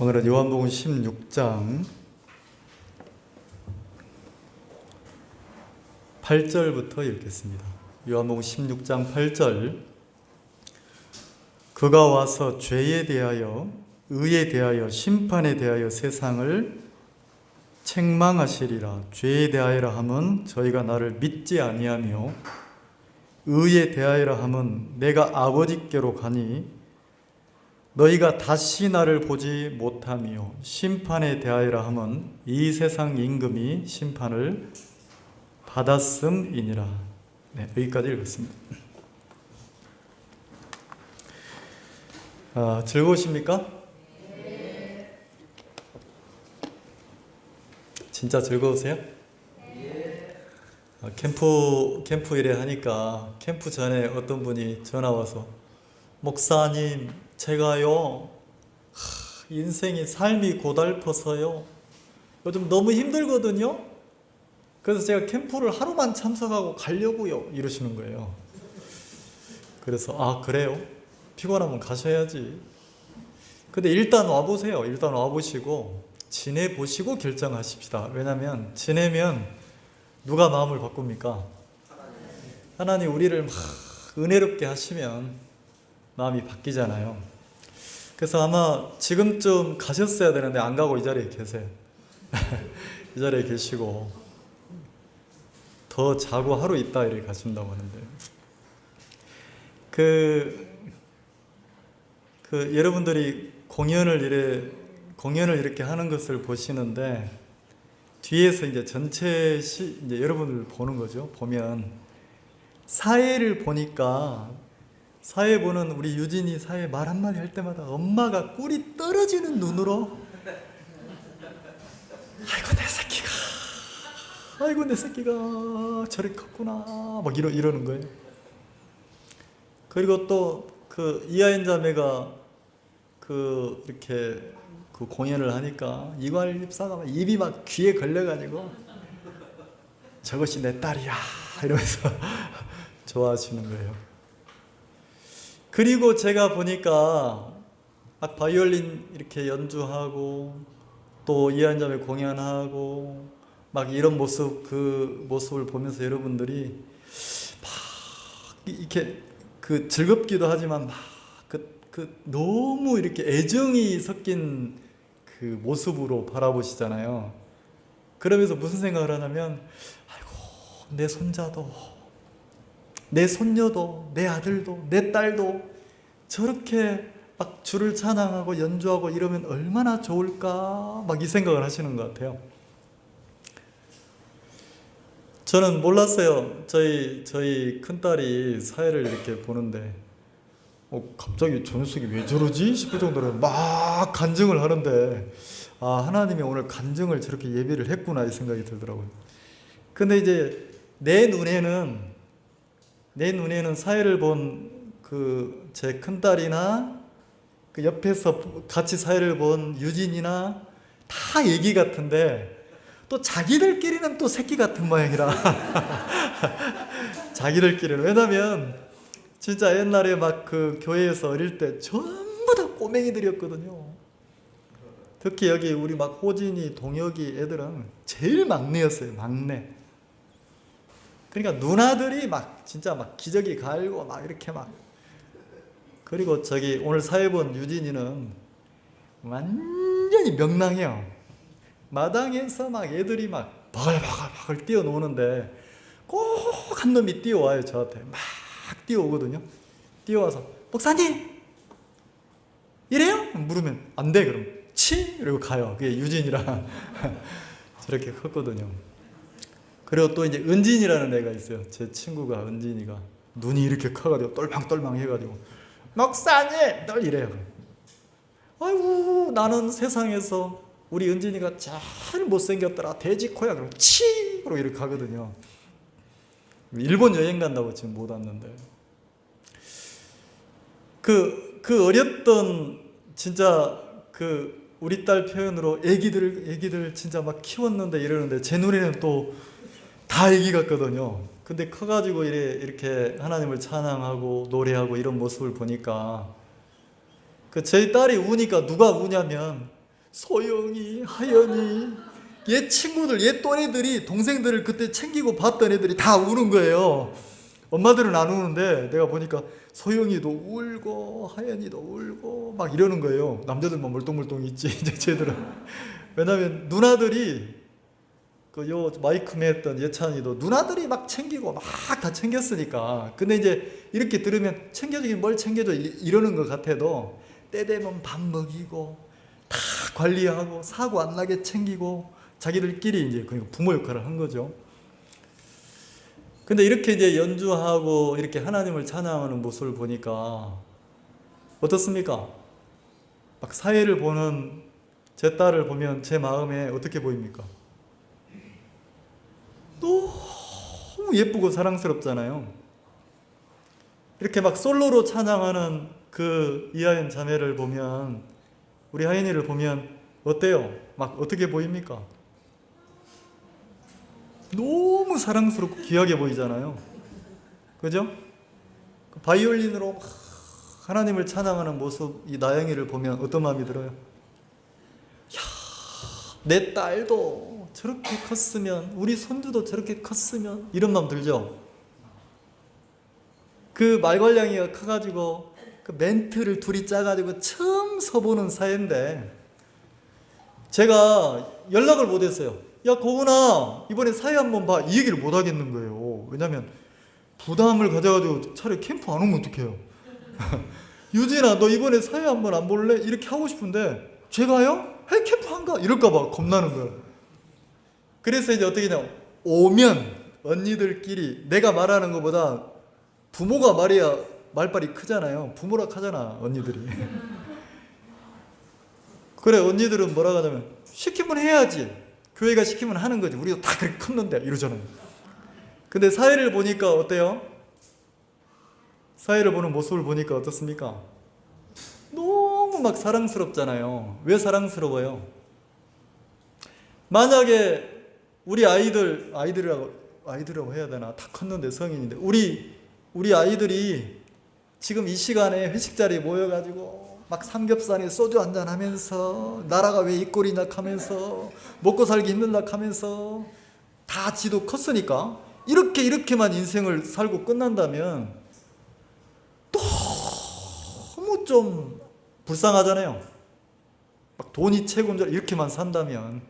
오늘은 요한복음 16장 8절부터 읽겠습니다. 요한복음 16장 8절. 그가 와서 죄에 대하여, 의에 대하여, 심판에 대하여 세상을 책망하시리라. 죄에 대하여라 함은 저희가 나를 믿지 아니하며, 의에 대하여라 함은 내가 아버지께로 가니 너희가 다시 나를 보지 못하며, 심판에 대하여라 함은 이 세상 임금이 심판을 받았음이니라. 네, 여기까지 읽었습니다. 즐거우십니까? 네. 진짜 즐거우세요? 네. 캠프 일에 하니까 캠프 전에 어떤 분이 전화 와서, 목사님, 제가요 인생이 삶이 고달퍼서요 요즘 너무 힘들거든요. 그래서 제가 캠프를 하루만 참석하고 가려고요 이러시는 거예요. 그래서 그래요? 피곤하면 가셔야지. 근데 일단 와보세요. 일단 와보시고 지내보시고 결정하십시다. 왜냐면 지내면 누가 마음을 바꿉니까? 하나님 우리를 막 은혜롭게 하시면 마음이 바뀌잖아요. 그래서 아마 지금쯤 가셨어야 되는데 안 가고 이 자리에 계세요. 이 자리에 계시고 더 자고 하루 있다 이렇게 가신다고 하는데, 여러분들이 공연을 이렇게 하는 것을 보시는데 뒤에서 이제 전체 이제 여러분을 보는 거죠. 보면 사회를 보니까, 사회 보는 우리 유진이 사회 말 한마디 할 때마다 엄마가 꿀이 떨어지는 눈으로 아이고 내 새끼가 저렇게 컸구나 막 이러는 거예요. 그리고 또 이하연 자매가 이렇게 공연을 하니까 이관일 집사가 입이 막 귀에 걸려가지고 저것이 내 딸이야 이러면서 좋아하시는 거예요. 그리고 제가 보니까 막 바이올린 이렇게 연주하고 또 이하연 자매 공연하고 막 이런 모습을 보면서 여러분들이 막 이렇게 즐겁기도 하지만 막 너무 이렇게 애정이 섞인 모습으로 바라보시잖아요. 그러면서 무슨 생각을 하냐면, 아이고 내 손자도, 내 손녀도, 내 아들도, 내 딸도 저렇게 막 주를 찬양하고 연주하고 이러면 얼마나 좋을까 막 이 생각을 하시는 것 같아요. 저는 몰랐어요. 저희 큰딸이 사회를 이렇게 보는데 갑자기 저 녀석이 왜 저러지 싶을 정도로 막 간증을 하는데, 하나님이 오늘 간증을 저렇게 예비를 했구나 이 생각이 들더라고요. 근데 이제 내 눈에는 사회를 본 제 큰딸이나 옆에서 같이 사회를 본 유진이나 다 애기 같은데, 또 자기들끼리는 또 새끼 같은 모양이라 자기들끼리는. 왜냐면 진짜 옛날에 막 교회에서 어릴 때 전부 다 꼬맹이들이었거든요. 특히 여기 우리 막 호진이, 동혁이 애들은 제일 막내였어요. 막내. 그러니까 누나들이 막 진짜 막 기저귀 갈고 막 이렇게 막. 그리고 오늘 사회 본 유진이는 완전히 명랑해요. 마당에서 막 애들이 막 바글바글 뛰어노는데 꼭 한 놈이 뛰어와요. 저한테 막 뛰어오거든요. 뛰어와서, 목사님 이래요? 물으면 안 돼. 그럼 치! 이러고 가요. 그게 유진이랑 저렇게 컸거든요. 그리고 또 이제 은진이라는 애가 있어요. 제 친구가, 은진이가 눈이 이렇게 커가지고 똘망똘망 해가지고, 목사님! 널 이래요. 아이고 나는 세상에서 우리 은진이가 제일 못생겼더라, 돼지코야. 그럼 치! 그러고 이렇게 가거든요. 일본 여행 간다고 지금 못 왔는데, 어렸던 진짜 우리 딸 표현으로 애기들 진짜 막 키웠는데 이러는데, 제 눈에는 또 다 애기 같거든요. 근데 커가지고 이렇게 하나님을 찬양하고 노래하고 이런 모습을 보니까, 저희 딸이 우니까 누가 우냐면 소영이, 하연이, 얘 친구들, 얘 또래들이 동생들을 그때 챙기고 봤던 애들이 다 우는 거예요. 엄마들은 안 우는데 내가 보니까 소영이도 울고 하연이도 울고 막 이러는 거예요. 남자들만 멀뚱멀뚱 있지 이제 쟤들은. 왜냐면 누나들이 그 요 마이크맨 했던 예찬이도 누나들이 막 챙기고 막 다 챙겼으니까. 근데 이제 이렇게 들으면 챙겨주긴 뭘 챙겨줘 이러는 것 같아도 때 되면 밥 먹이고 다 관리하고 사고 안 나게 챙기고 자기들끼리 이제 그러니까 부모 역할을 한 거죠. 근데 이렇게 이제 연주하고 이렇게 하나님을 찬양하는 모습을 보니까 어떻습니까? 막 사회를 보는 제 딸을 보면 제 마음에 어떻게 보입니까? 너무 예쁘고 사랑스럽잖아요. 이렇게 막 솔로로 찬양하는 그 이하연 자매를 보면, 우리 하연이를 보면 어때요? 막 어떻게 보입니까? 너무 사랑스럽고 귀하게 보이잖아요. 그죠? 바이올린으로 막 하나님을 찬양하는 모습, 이 나영이를 보면 어떤 마음이 들어요? 야, 내 딸도 저렇게 컸으면, 우리 손주도 저렇게 컸으면, 이런 마음 들죠? 그 말괄량이가 커가지고 그 멘트를 둘이 짜가지고 처음 서보는 사이인데 제가 연락을 못했어요. 야 고은아 이번에 사회 한번 봐. 이 얘기를 못 하겠는 거예요. 왜냐면 부담을 가져가지고 차라리 캠프 안 오면 어떡해요. 유진아 너 이번에 사회 한번 안 볼래? 이렇게 하고 싶은데 제가요? 헤이 캠프 안 가? 이럴까봐 겁나는 거예요. 그래서 이제 어떻게 하냐, 오면 언니들끼리 내가 말하는 것보다 부모가 말이야 말빨이 크잖아요. 부모라 하잖아 언니들이. 그래 언니들은 뭐라 하냐면 시키면 해야지, 교회가 시키면 하는 거지, 우리도 다 그렇게 컸는데 이러잖아요. 근데 사회를 보니까 어때요? 사회를 보는 모습을 보니까 어떻습니까? 너무 막 사랑스럽잖아요. 왜 사랑스러워요? 만약에 우리 아이들이라고 해야 되나? 다 컸는데 성인인데 우리 아이들이 지금 이 시간에 회식 자리에 모여가지고 막 삼겹살에 소주 한잔 하면서 나라가 왜 이 꼴이냐 하면서 먹고 살기 힘들다 하면서 다 지도 컸으니까 이렇게만 인생을 살고 끝난다면 너무 좀 불쌍하잖아요. 막 돈이 최고인 줄 이렇게만 산다면.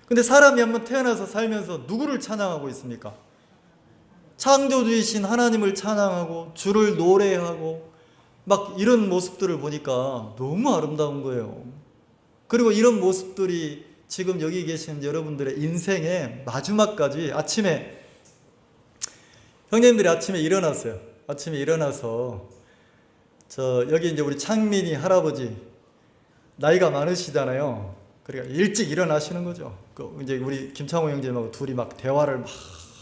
근데 사람이 한번 태어나서 살면서 누구를 찬양하고 있습니까? 창조주이신 하나님을 찬양하고 주를 노래하고 막 이런 모습들을 보니까 너무 아름다운 거예요. 그리고 이런 모습들이 지금 여기 계신 여러분들의 인생의 마지막까지, 아침에 형님들이 아침에 일어났어요. 아침에 일어나서 여기 이제 우리 창민이 할아버지 나이가 많으시잖아요. 그러니까 일찍 일어나시는 거죠. 이제 우리 김창호 형제하고 둘이 막 대화를 막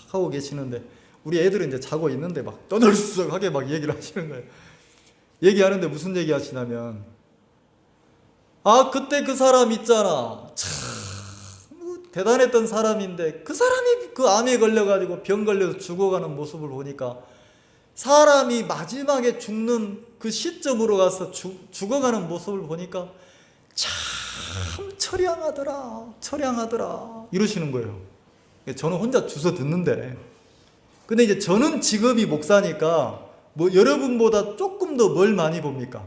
하고 계시는데 우리 애들은 이제 자고 있는데 막 떠들썩하게 막 얘기를 하시는 거예요. 얘기하는데 무슨 얘기 하시냐면, 아 그때 그 사람 있잖아, 참 대단했던 사람인데 그 사람이 그 암에 걸려가지고 병 걸려서 죽어가는 모습을 보니까 사람이 마지막에 죽는 그 시점으로 가서 죽어가는 모습을 보니까 참 처량하더라 이러시는 거예요. 저는 혼자 주워 듣는데, 근데 이제 저는 직업이 목사니까 뭐 여러분보다 조금 더 뭘 많이 봅니까?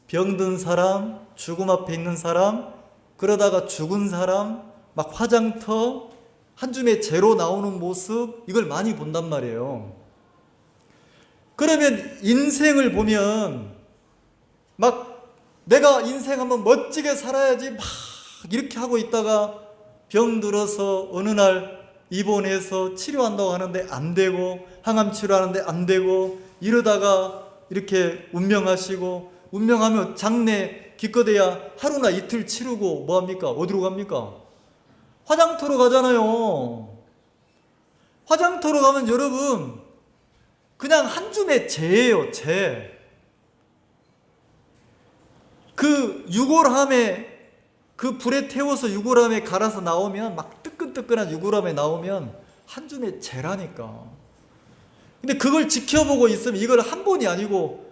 병든 사람, 죽음 앞에 있는 사람, 그러다가 죽은 사람, 막 화장터, 한 줌에 재로 나오는 모습, 이걸 많이 본단 말이에요. 그러면 인생을 보면 막 내가 인생 한번 멋지게 살아야지 막 이렇게 하고 있다가 병 들어서 어느 날 입원해서 치료한다고 하는데 안 되고, 항암 치료하는데 안 되고, 이러다가 이렇게 운명하시고, 운명하면 장례 기껏해야 하루나 이틀 치르고 뭐합니까? 어디로 갑니까? 화장터로 가잖아요. 화장터로 가면 여러분 그냥 한 줌의 재예요. 재. 그 유골함에, 그 불에 태워서 유골함에 갈아서 나오면 막 뜨끈뜨끈한 유골함에 나오면 한 줌의 재라니까. 근데 그걸 지켜보고 있으면 이걸 한 번이 아니고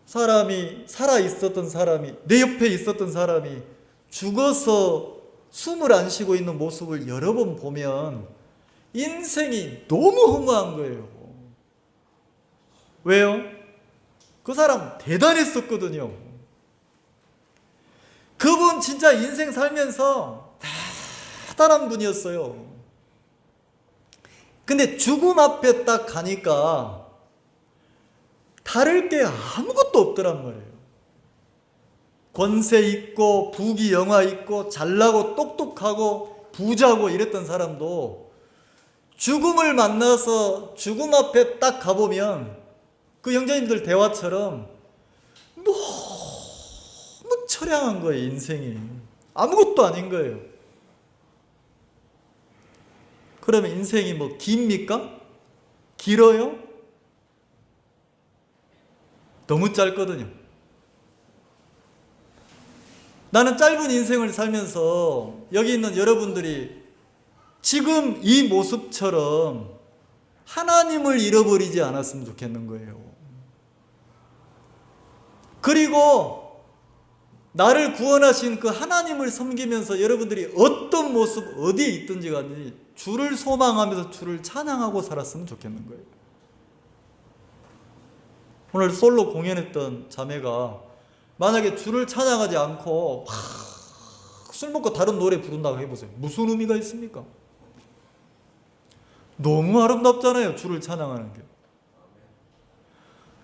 사람이, 살아 있었던 사람이, 내 옆에 있었던 사람이 죽어서 숨을 안 쉬고 있는 모습을 여러 번 보면 인생이 너무 허무한 거예요. 왜요? 그 사람 대단했었거든요. 그분 진짜 인생 살면서 대단한 분이었어요. 근데 죽음 앞에 딱 가니까 다를 게 아무것도 없더란 말이에요. 권세 있고 부귀 영화 있고 잘나고 똑똑하고 부자고 이랬던 사람도 죽음을 만나서 죽음 앞에 딱 가보면 그 형제님들 대화처럼 너무 처량한 거예요. 인생이 아무것도 아닌 거예요. 그러면 인생이 뭐 깁니까? 길어요? 너무 짧거든요. 나는 짧은 인생을 살면서 여기 있는 여러분들이 지금 이 모습처럼 하나님을 잃어버리지 않았으면 좋겠는 거예요. 그리고 나를 구원하신 그 하나님을 섬기면서 여러분들이 어떤 모습 어디에 있든지 간에 주를 소망하면서 주를 찬양하고 살았으면 좋겠는 거예요. 오늘 솔로 공연했던 자매가 만약에 주를 찬양하지 않고 술 먹고 다른 노래 부른다고 해보세요. 무슨 의미가 있습니까? 너무 아름답잖아요. 주를 찬양하는 게.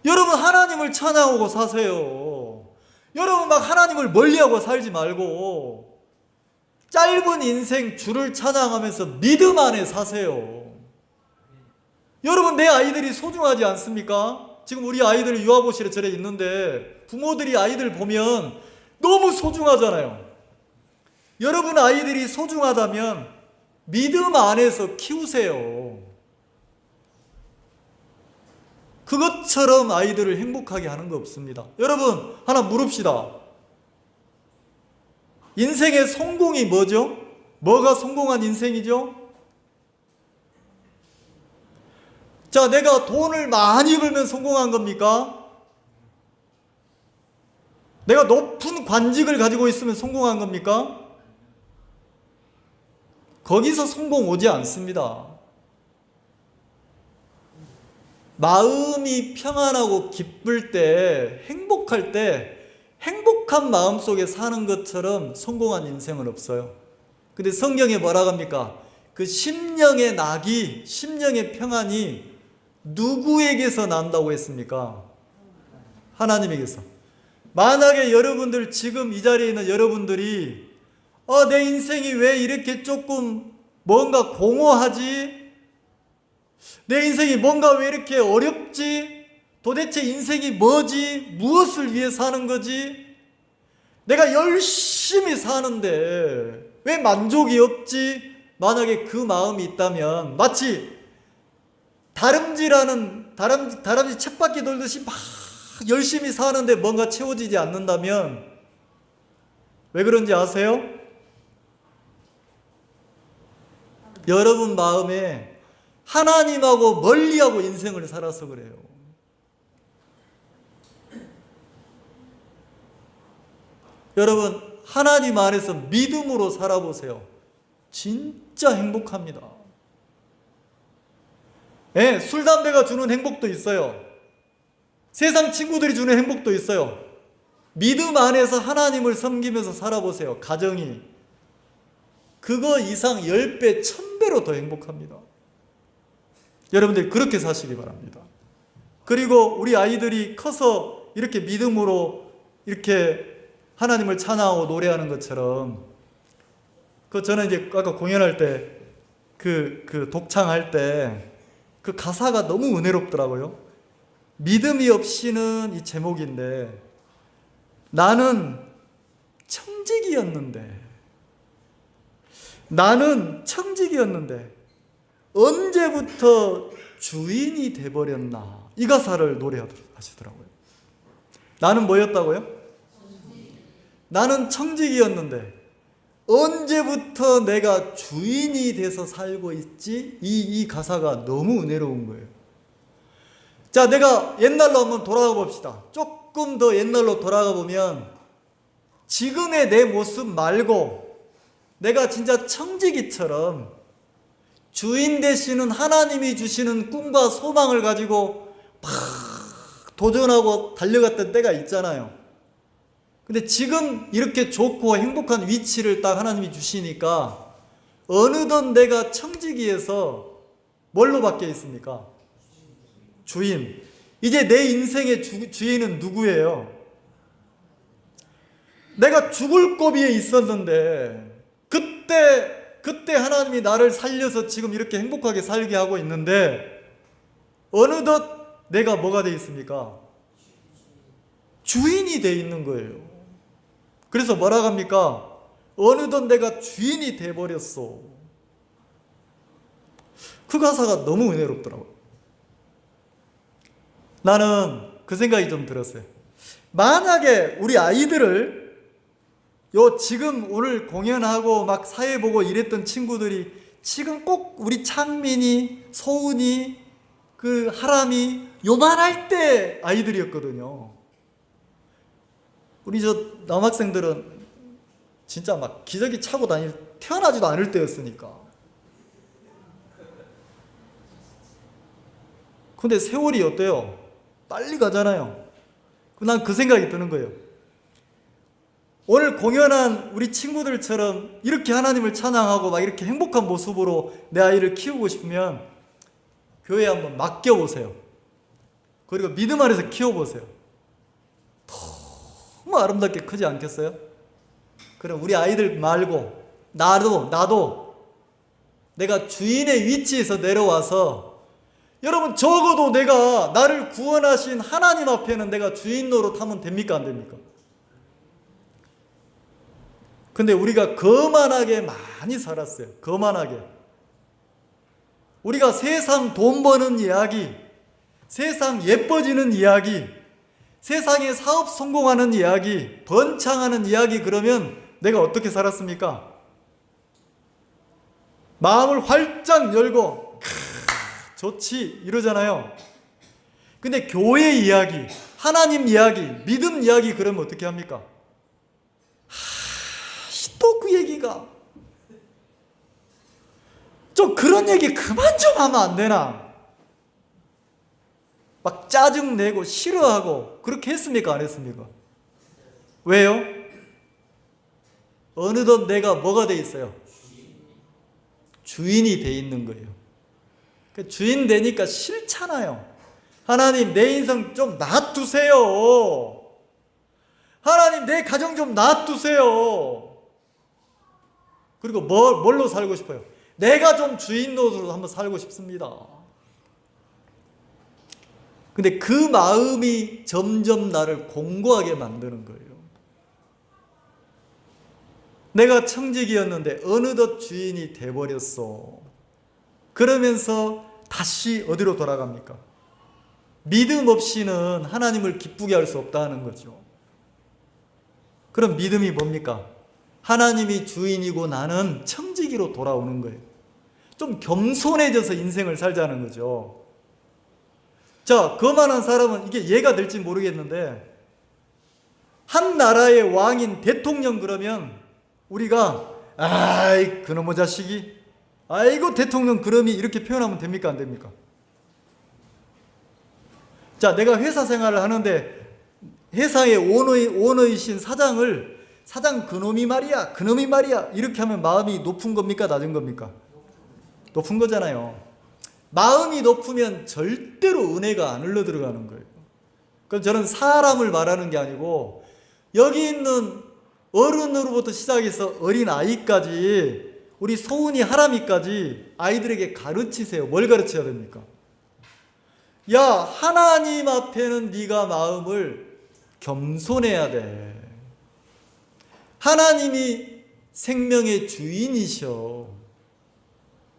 여러분 하나님을 찬양하고 사세요. 여러분 막 하나님을 멀리하고 살지 말고 짧은 인생 주를 찬양하면서 믿음 안에 사세요. 여러분 내 아이들이 소중하지 않습니까? 지금 우리 아이들 유아보실에 저래 있는데 부모들이 아이들 보면 너무 소중하잖아요. 여러분 아이들이 소중하다면 믿음 안에서 키우세요. 그것처럼 아이들을 행복하게 하는 거 없습니다. 여러분 하나 물읍시다. 인생의 성공이 뭐죠? 뭐가 성공한 인생이죠? 자, 내가 돈을 많이 벌면 성공한 겁니까? 내가 높은 관직을 가지고 있으면 성공한 겁니까? 거기서 성공 오지 않습니다. 마음이 평안하고 기쁠 때, 행복할 때 행복한 마음 속에 사는 것처럼 성공한 인생은 없어요. 근데 성경에 뭐라고 합니까? 그 심령의 낙이, 심령의 평안이 누구에게서 난다고 했습니까? 하나님에게서. 만약에 여러분들 지금 이 자리에 있는 여러분들이 내 인생이 왜 이렇게 조금 뭔가 공허하지? 내 인생이 뭔가 왜 이렇게 어렵지? 도대체 인생이 뭐지? 무엇을 위해 사는 거지? 내가 열심히 사는데 왜 만족이 없지? 만약에 그 마음이 있다면 마치 다람쥐 쳇바퀴 돌듯이 막 열심히 사는데 뭔가 채워지지 않는다면 왜 그런지 아세요? 여러분 마음에 하나님하고 멀리하고 인생을 살아서 그래요. 여러분 하나님 안에서 믿음으로 살아보세요. 진짜 행복합니다. 예, 술, 담배가 주는 행복도 있어요. 세상 친구들이 주는 행복도 있어요. 믿음 안에서 하나님을 섬기면서 살아보세요. 가정이 그거 이상 10배, 1000배로 더 행복합니다. 여러분들 그렇게 사시기 바랍니다. 그리고 우리 아이들이 커서 이렇게 믿음으로 이렇게 하나님을 찬양하고 노래하는 것처럼 저는 이제 아까 공연할 때 그 독창할 때 그 가사가 너무 은혜롭더라고요. 믿음이 없이는 이 제목인데 나는 청직이었는데 언제부터 주인이 돼버렸나 이 가사를 노래하시더라고요. 나는 뭐였다고요? 나는 청직이었는데 언제부터 내가 주인이 돼서 살고 있지? 이 가사가 너무 은혜로운 거예요. 자, 내가 옛날로 한번 돌아가 봅시다. 조금 더 옛날로 돌아가 보면 지금의 내 모습 말고 내가 진짜 청지기처럼 주인 되시는 하나님이 주시는 꿈과 소망을 가지고 막 도전하고 달려갔던 때가 있잖아요. 근데 지금 이렇게 좋고 행복한 위치를 딱 하나님이 주시니까 어느덧 내가 청지기에서 뭘로 바뀌어 있습니까? 주인. 이제 내 인생의 주인은 누구예요? 내가 죽을 고비에 있었는데 그때 하나님이 나를 살려서 지금 이렇게 행복하게 살게 하고 있는데 어느덧 내가 뭐가 돼 있습니까? 주인이 돼 있는 거예요. 그래서 뭐라고 합니까? 어느덧 내가 주인이 돼 버렸어. 그 가사가 너무 은혜롭더라고요. 나는 그 생각이 좀 들었어요. 만약에 우리 아이들을 지금 오늘 공연하고 막 사회 보고 이랬던 친구들이 지금 꼭 우리 창민이, 소은이, 그 하람이 요만할 때 아이들이었거든요. 우리 남학생들은 진짜 막 기저귀 차고 태어나지도 않을 때였으니까. 근데 세월이 어때요? 빨리 가잖아요. 난 그 생각이 드는 거예요. 오늘 공연한 우리 친구들처럼 이렇게 하나님을 찬양하고 막 이렇게 행복한 모습으로 내 아이를 키우고 싶으면 교회에 한번 맡겨보세요. 그리고 믿음 안에서 키워보세요. 너무 아름답게 크지 않겠어요? 그럼 우리 아이들 말고 나도 내가 주인의 위치에서 내려와서 여러분 적어도 내가 나를 구원하신 하나님 앞에는 내가 주인 노릇하면 됩니까? 안 됩니까? 근데 우리가 거만하게 많이 살았어요. 거만하게. 우리가 세상 돈 버는 이야기, 세상 예뻐지는 이야기, 세상에 사업 성공하는 이야기, 번창하는 이야기 그러면 내가 어떻게 살았습니까? 마음을 활짝 열고 좋지 이러잖아요. 근데 교회 이야기, 하나님 이야기, 믿음 이야기 그러면 어떻게 합니까? 또 그 얘기가 좀 그런 얘기 그만 좀 하면 안 되나? 막 짜증내고 싫어하고 그렇게 했습니까? 안 했습니까? 왜요? 어느덧 내가 뭐가 돼 있어요? 주인이 돼 있는 거예요. 주인 되니까 싫잖아요. 하나님 내 인생 좀 놔두세요. 하나님 내 가정 좀 놔두세요. 그리고 뭘로 살고 싶어요? 내가 좀 주인 노릇으로 한번 살고 싶습니다. 근데 그 마음이 점점 나를 공고하게 만드는 거예요. 내가 청지기였는데 어느덧 주인이 돼버렸어. 그러면서 다시 어디로 돌아갑니까? 믿음 없이는 하나님을 기쁘게 할 수 없다는 거죠. 그럼 믿음이 뭡니까? 하나님이 주인이고 나는 청지기로 돌아오는 거예요. 좀 겸손해져서 인생을 살자는 거죠. 자, 거만한 사람은 이게 이해가 될지 모르겠는데 한 나라의 왕인 대통령 그러면 우리가 아이 그놈의 자식이 아이고 대통령 그러니 이렇게 표현하면 됩니까? 안 됩니까? 자, 내가 회사 생활을 하는데 회사의 오너이신 사장 그놈이 말이야 이렇게 하면 마음이 높은 겁니까? 낮은 겁니까? 높은 거잖아요. 마음이 높으면 절대로 은혜가 안 흘러 들어가는 거예요. 그럼 저는 사람을 말하는 게 아니고 여기 있는 어른으로부터 시작해서 어린 아이까지 우리 소은이 하람이까지 아이들에게 가르치세요. 뭘 가르쳐야 됩니까? 야, 하나님 앞에는 네가 마음을 겸손해야 돼. 하나님이 생명의 주인이셔.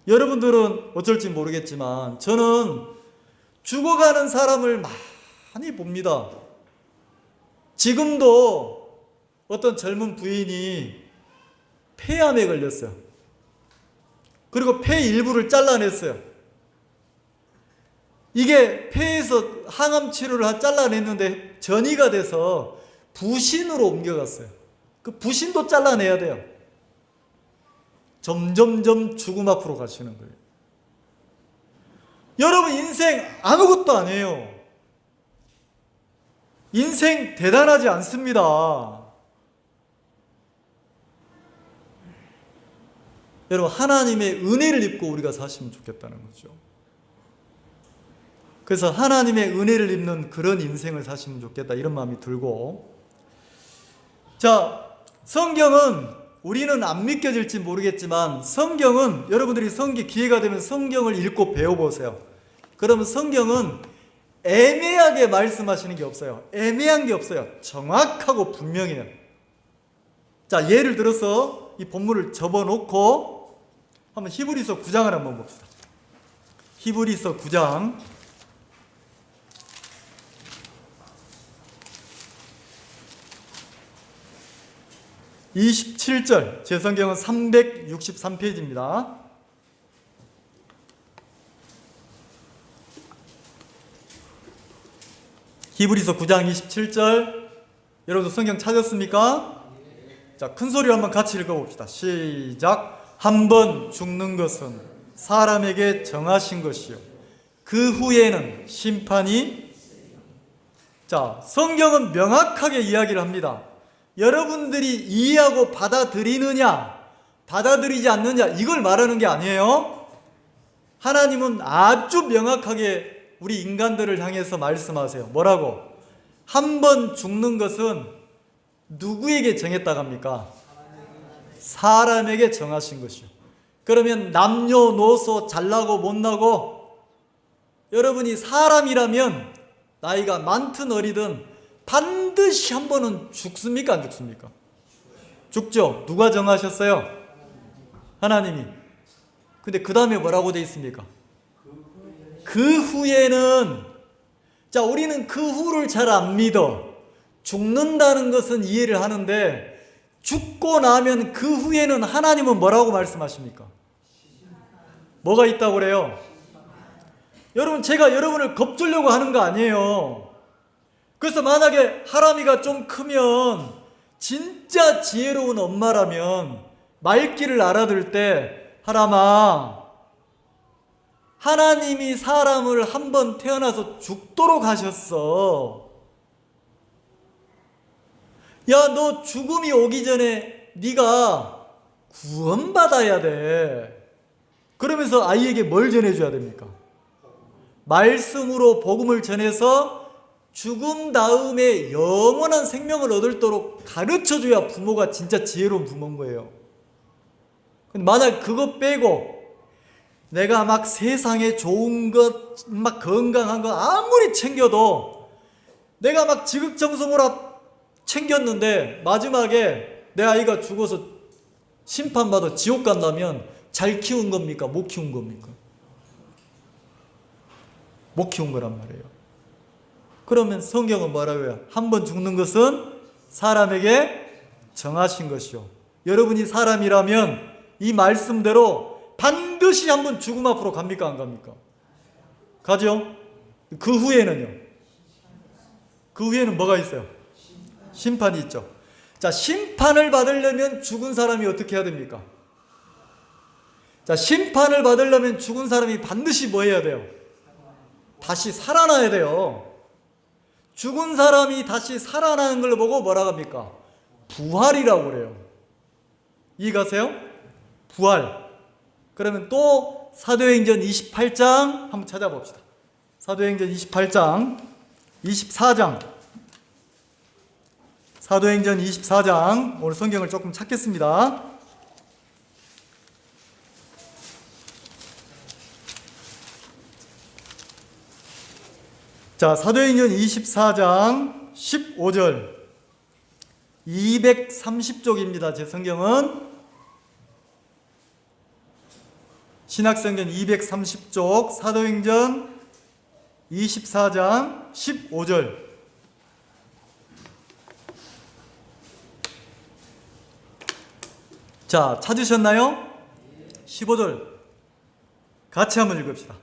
여러분들은 어쩔지 모르겠지만 저는 죽어가는 사람을 많이 봅니다. 지금도 어떤 젊은 부인이 폐암에 걸렸어요. 그리고 폐 일부를 잘라냈어요. 이게 폐에서 항암 치료를 잘라냈는데 전이가 돼서 부신으로 옮겨갔어요. 그 부신도 잘라내야 돼요. 점점점 죽음 앞으로 가시는 거예요. 여러분 인생 아무것도 아니에요. 인생 대단하지 않습니다. 여러분 하나님의 은혜를 입고 우리가 사시면 좋겠다는 거죠. 그래서 하나님의 은혜를 입는 그런 인생을 사시면 좋겠다 이런 마음이 들고, 자, 성경은 우리는 안 믿겨질지 모르겠지만 성경은 여러분들이 기회가 되면 성경을 읽고 배워보세요. 그러면 성경은 애매하게 말씀하시는 게 없어요. 애매한 게 없어요. 정확하고 분명해요. 자, 예를 들어서 이 본문을 접어놓고 한번 히브리서 9장을 한번 봅시다. 히브리서 9장 27절, 제 성경은 363페이지입니다. 히브리서 9장 27절, 여러분 성경 찾았습니까? 자, 큰 소리로 한번 같이 읽어봅시다. 시작. 한 번 죽는 것은 사람에게 정하신 것이요 그 후에는 심판이. 자, 성경은 명확하게 이야기를 합니다. 여러분들이 이해하고 받아들이느냐 받아들이지 않느냐 이걸 말하는 게 아니에요. 하나님은 아주 명확하게 우리 인간들을 향해서 말씀하세요. 뭐라고? 한 번 죽는 것은 누구에게 정했다고 합니까? 사람에게 정하신 것이요. 그러면 남녀노소 잘나고 못나고 여러분이 사람이라면 나이가 많든 어리든 반드시 한 번은 죽습니까? 안 죽습니까? 죽죠. 누가 정하셨어요? 하나님이. 근데 그 다음에 뭐라고 돼 있습니까? 그 후에는. 자, 우리는 그 후를 잘 안 믿어. 죽는다는 것은 이해를 하는데 죽고 나면 그 후에는 하나님은 뭐라고 말씀하십니까? 뭐가 있다고 그래요? 여러분, 제가 여러분을 겁주려고 하는 거 아니에요. 그래서 만약에 하람이가 좀 크면 진짜 지혜로운 엄마라면 말귀를 알아들 때, 하람아, 하나님이 사람을 한 번 태어나서 죽도록 하셨어. 야, 너 죽음이 오기 전에 네가 구원받아야 돼. 그러면서 아이에게 뭘 전해줘야 됩니까? 말씀으로 복음을 전해서 죽음 다음에 영원한 생명을 얻도록 가르쳐줘야 부모가 진짜 지혜로운 부모인 거예요. 근데 만약 그거 빼고 내가 막 세상에 좋은 것, 막 건강한 거 아무리 챙겨도 내가 막 지극정성으로 챙겼는데 마지막에 내 아이가 죽어서 심판받아 지옥 간다면 잘 키운 겁니까? 못 키운 겁니까? 못 키운 거란 말이에요. 그러면 성경은 뭐라고 해요? 한 번 죽는 것은 사람에게 정하신 것이요. 여러분이 사람이라면 이 말씀대로 반드시 한 번 죽음 앞으로 갑니까? 안 갑니까? 가죠? 그 후에는요? 그 후에는 뭐가 있어요? 심판이 있죠. 자, 심판을 받으려면 죽은 사람이 어떻게 해야 됩니까? 자, 심판을 받으려면 죽은 사람이 반드시 뭐 해야 돼요? 다시 살아나야 돼요. 죽은 사람이 다시 살아나는 걸 보고 뭐라고 합니까? 부활이라고 그래요. 이해가세요? 부활. 그러면 또 사도행전 28장 한번 찾아봅시다. 사도행전 28장 24장 사도행전 24장 오늘 성경을 조금 찾겠습니다. 자, 사도행전 24장 15절 230쪽입니다. 제 성경은 신약성경 230쪽 사도행전 24장 15절. 자, 찾으셨나요? 15절 같이 한번 읽읍시다.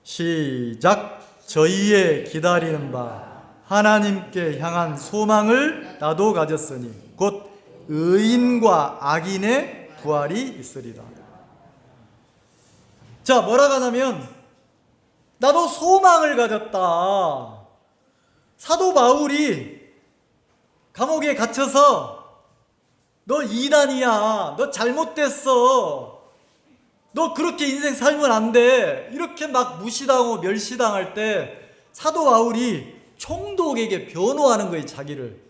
시작. 저희의 기다리는 바 하나님께 향한 소망을 나도 가졌으니 곧 의인과 악인의 부활이 있으리라. 자, 뭐라고 하냐면 나도 소망을 가졌다. 사도 바울이 감옥에 갇혀서 너 이단이야, 너 잘못됐어, 너 그렇게 인생 살면 안 돼, 이렇게 막 무시당하고 멸시당할 때 사도 바울이 총독에게 변호하는 거예요. 자기를.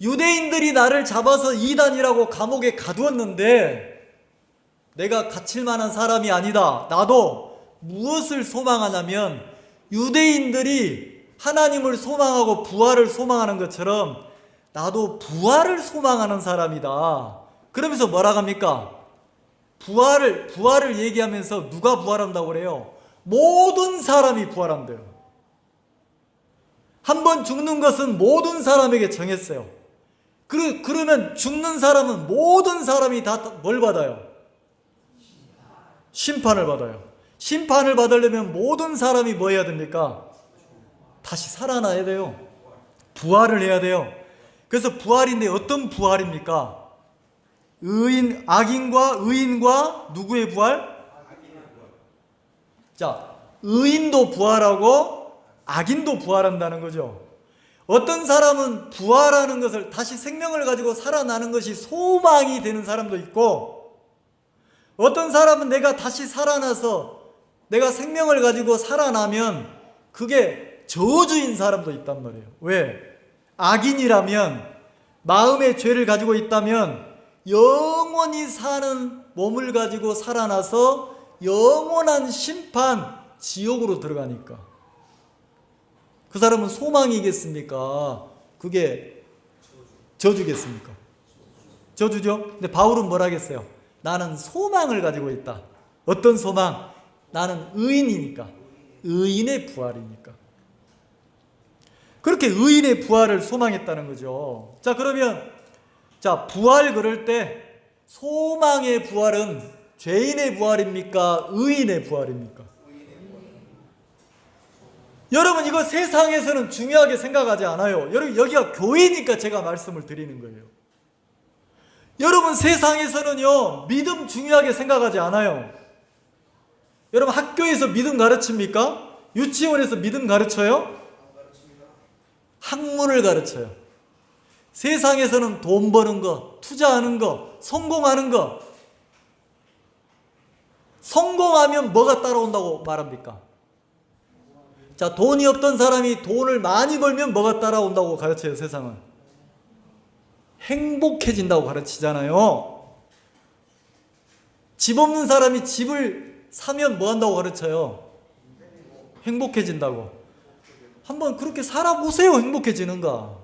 유대인들이 나를 잡아서 이단이라고 감옥에 가두었는데 내가 갇힐 만한 사람이 아니다. 나도 무엇을 소망하냐면 유대인들이 하나님을 소망하고 부활을 소망하는 것처럼 나도 부활을 소망하는 사람이다. 그러면서 뭐라고 합니까? 부활을 얘기하면서 누가 부활한다고 그래요? 모든 사람이 부활한대요. 한 번 죽는 것은 모든 사람에게 정했어요. 그러면 죽는 사람은 모든 사람이 다 뭘 받아요? 심판을 받아요. 심판을 받으려면 모든 사람이 뭐 해야 됩니까? 다시 살아나야 돼요. 부활을 해야 돼요. 그래서 부활인데 어떤 부활입니까? 악인과 의인과 누구의 부활? 자, 의인도 부활하고 악인도 부활한다는 거죠. 어떤 사람은 부활하는 것을, 다시 생명을 가지고 살아나는 것이 소망이 되는 사람도 있고, 어떤 사람은 내가 다시 살아나서 내가 생명을 가지고 살아나면 그게 저주인 사람도 있단 말이에요. 왜? 악인이라면, 마음의 죄를 가지고 있다면 영원히 사는 몸을 가지고 살아나서 영원한 심판, 지옥으로 들어가니까. 그 사람은 소망이겠습니까? 그게 저주겠습니까? 저주죠? 근데 바울은 뭐라 하겠어요? 나는 소망을 가지고 있다. 어떤 소망? 나는 의인이니까. 의인의 부활이니까. 그렇게 의인의 부활을 소망했다는 거죠. 자, 그러면 부활 그럴 때 소망의 부활은 죄인의 부활입니까? 의인의 부활입니까? 여러분, 이거 세상에서는 중요하게 생각하지 않아요. 여러분, 여기가 교회니까 제가 말씀을 드리는 거예요. 여러분, 세상에서는요, 믿음 중요하게 생각하지 않아요. 여러분, 학교에서 믿음 가르칩니까? 유치원에서 믿음 가르쳐요? 학문을 가르쳐요. 세상에서는 돈 버는 거, 투자하는 거, 성공하는 거. 성공하면 뭐가 따라온다고 말합니까? 자, 돈이 없던 사람이 돈을 많이 벌면 뭐가 따라온다고 가르쳐요, 세상은? 행복해진다고 가르치잖아요. 집 없는 사람이 집을 사면 뭐 한다고 가르쳐요? 행복해진다고. 한번 그렇게 살아보세요. 행복해지는가?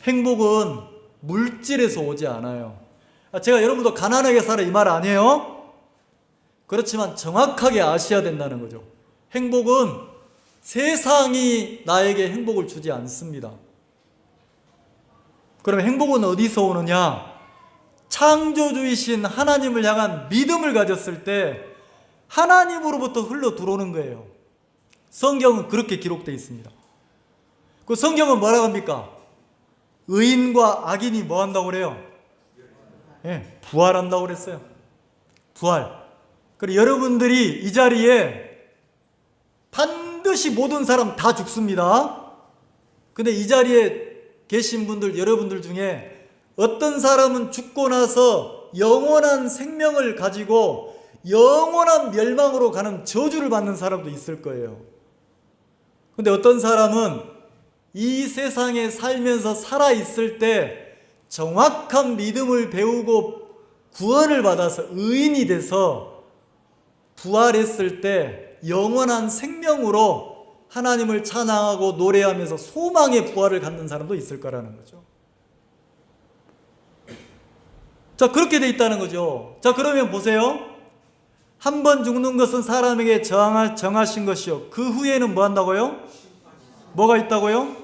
행복은 물질에서 오지 않아요. 제가 여러분도 가난하게 살아 이 말 아니에요? 그렇지만 정확하게 아셔야 된다는 거죠. 행복은 세상이 나에게 행복을 주지 않습니다. 그러면 행복은 어디서 오느냐? 창조주이신 하나님을 향한 믿음을 가졌을 때 하나님으로부터 흘러 들어오는 거예요. 성경은 그렇게 기록되어 있습니다. 그 성경은 뭐라고 합니까? 의인과 악인이 뭐 한다고 그래요? 네, 부활한다고 그랬어요. 부활. 그리고 여러분들이 이 자리에 반드시 모든 사람 다 죽습니다. 근데 이 자리에 계신 분들, 여러분들 중에 어떤 사람은 죽고 나서 영원한 생명을 가지고 영원한 멸망으로 가는 저주를 받는 사람도 있을 거예요. 근데 어떤 사람은 이 세상에 살면서 살아있을 때 정확한 믿음을 배우고 구원을 받아서 의인이 돼서 부활했을 때 영원한 생명으로 하나님을 찬양하고 노래하면서 소망의 부활을 갖는 사람도 있을 거라는 거죠. 자, 그렇게 돼 있다는 거죠. 자, 그러면 보세요. 한 번 죽는 것은 사람에게 정하신 것이요. 그 후에는 뭐 한다고요? 뭐가 있다고요?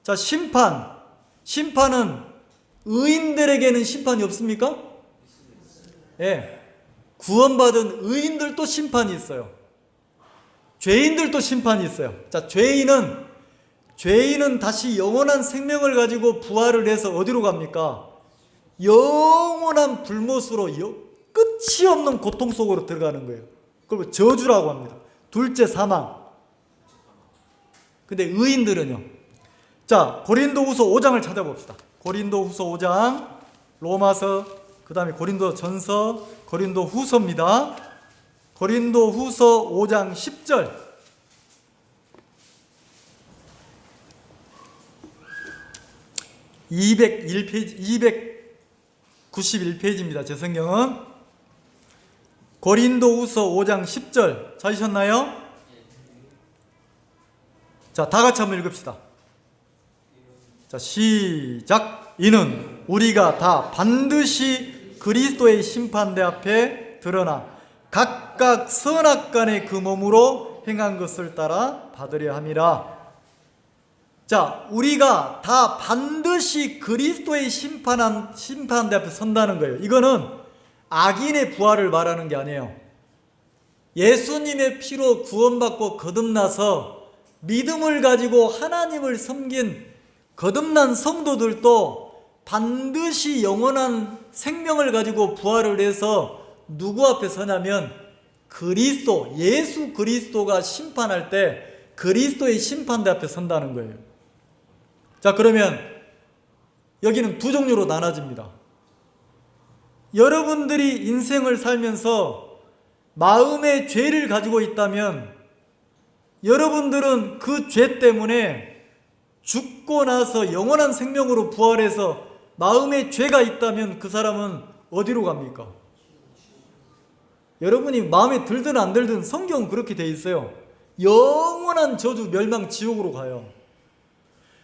자, 심판. 심판은 의인들에게는 심판이 없습니까? 예. 구원받은 의인들도 심판이 있어요. 죄인들도 심판이 있어요. 자, 죄인은 다시 영원한 생명을 가지고 부활을 해서 어디로 갑니까? 영원한 불못으로 끝이 없는 고통 속으로 들어가는 거예요. 그걸 저주라고 합니다. 둘째 사망. 근데 의인들은요. 자, 고린도후서 5장을 찾아봅시다. 고린도후서 5장, 로마서, 그 다음에 고린도전서, 고린도후서입니다. 고린도후서 5장 10절. 291페이지입니다. 제 성경은. 고린도후서 5장 10절 찾으셨나요? 자, 다 같이 한번 읽읍시다. 자, 시작. 이는 우리가 다 반드시 그리스도의 심판대 앞에 드러나 각각 선악간의 그 몸으로 행한 것을 따라 받으려 함이라. 자, 우리가 다 반드시 그리스도의 심판대 앞에 선다는 거예요. 이거는 악인의 부활을 말하는 게 아니에요. 예수님의 피로 구원받고 거듭나서 믿음을 가지고 하나님을 섬긴 거듭난 성도들도 반드시 영원한 생명을 가지고 부활을 해서 누구 앞에 서냐면 그리스도, 예수 그리스도가 심판할 때 그리스도의 심판대 앞에 선다는 거예요. 자, 그러면 여기는 두 종류로 나눠집니다. 여러분들이 인생을 살면서 마음의 죄를 가지고 있다면 여러분들은 그 죄 때문에 죽고 나서 영원한 생명으로 부활해서 마음에 죄가 있다면 그 사람은 어디로 갑니까? 여러분이 마음에 들든 안 들든 성경은 그렇게 돼 있어요. 영원한 저주, 멸망, 지옥으로 가요.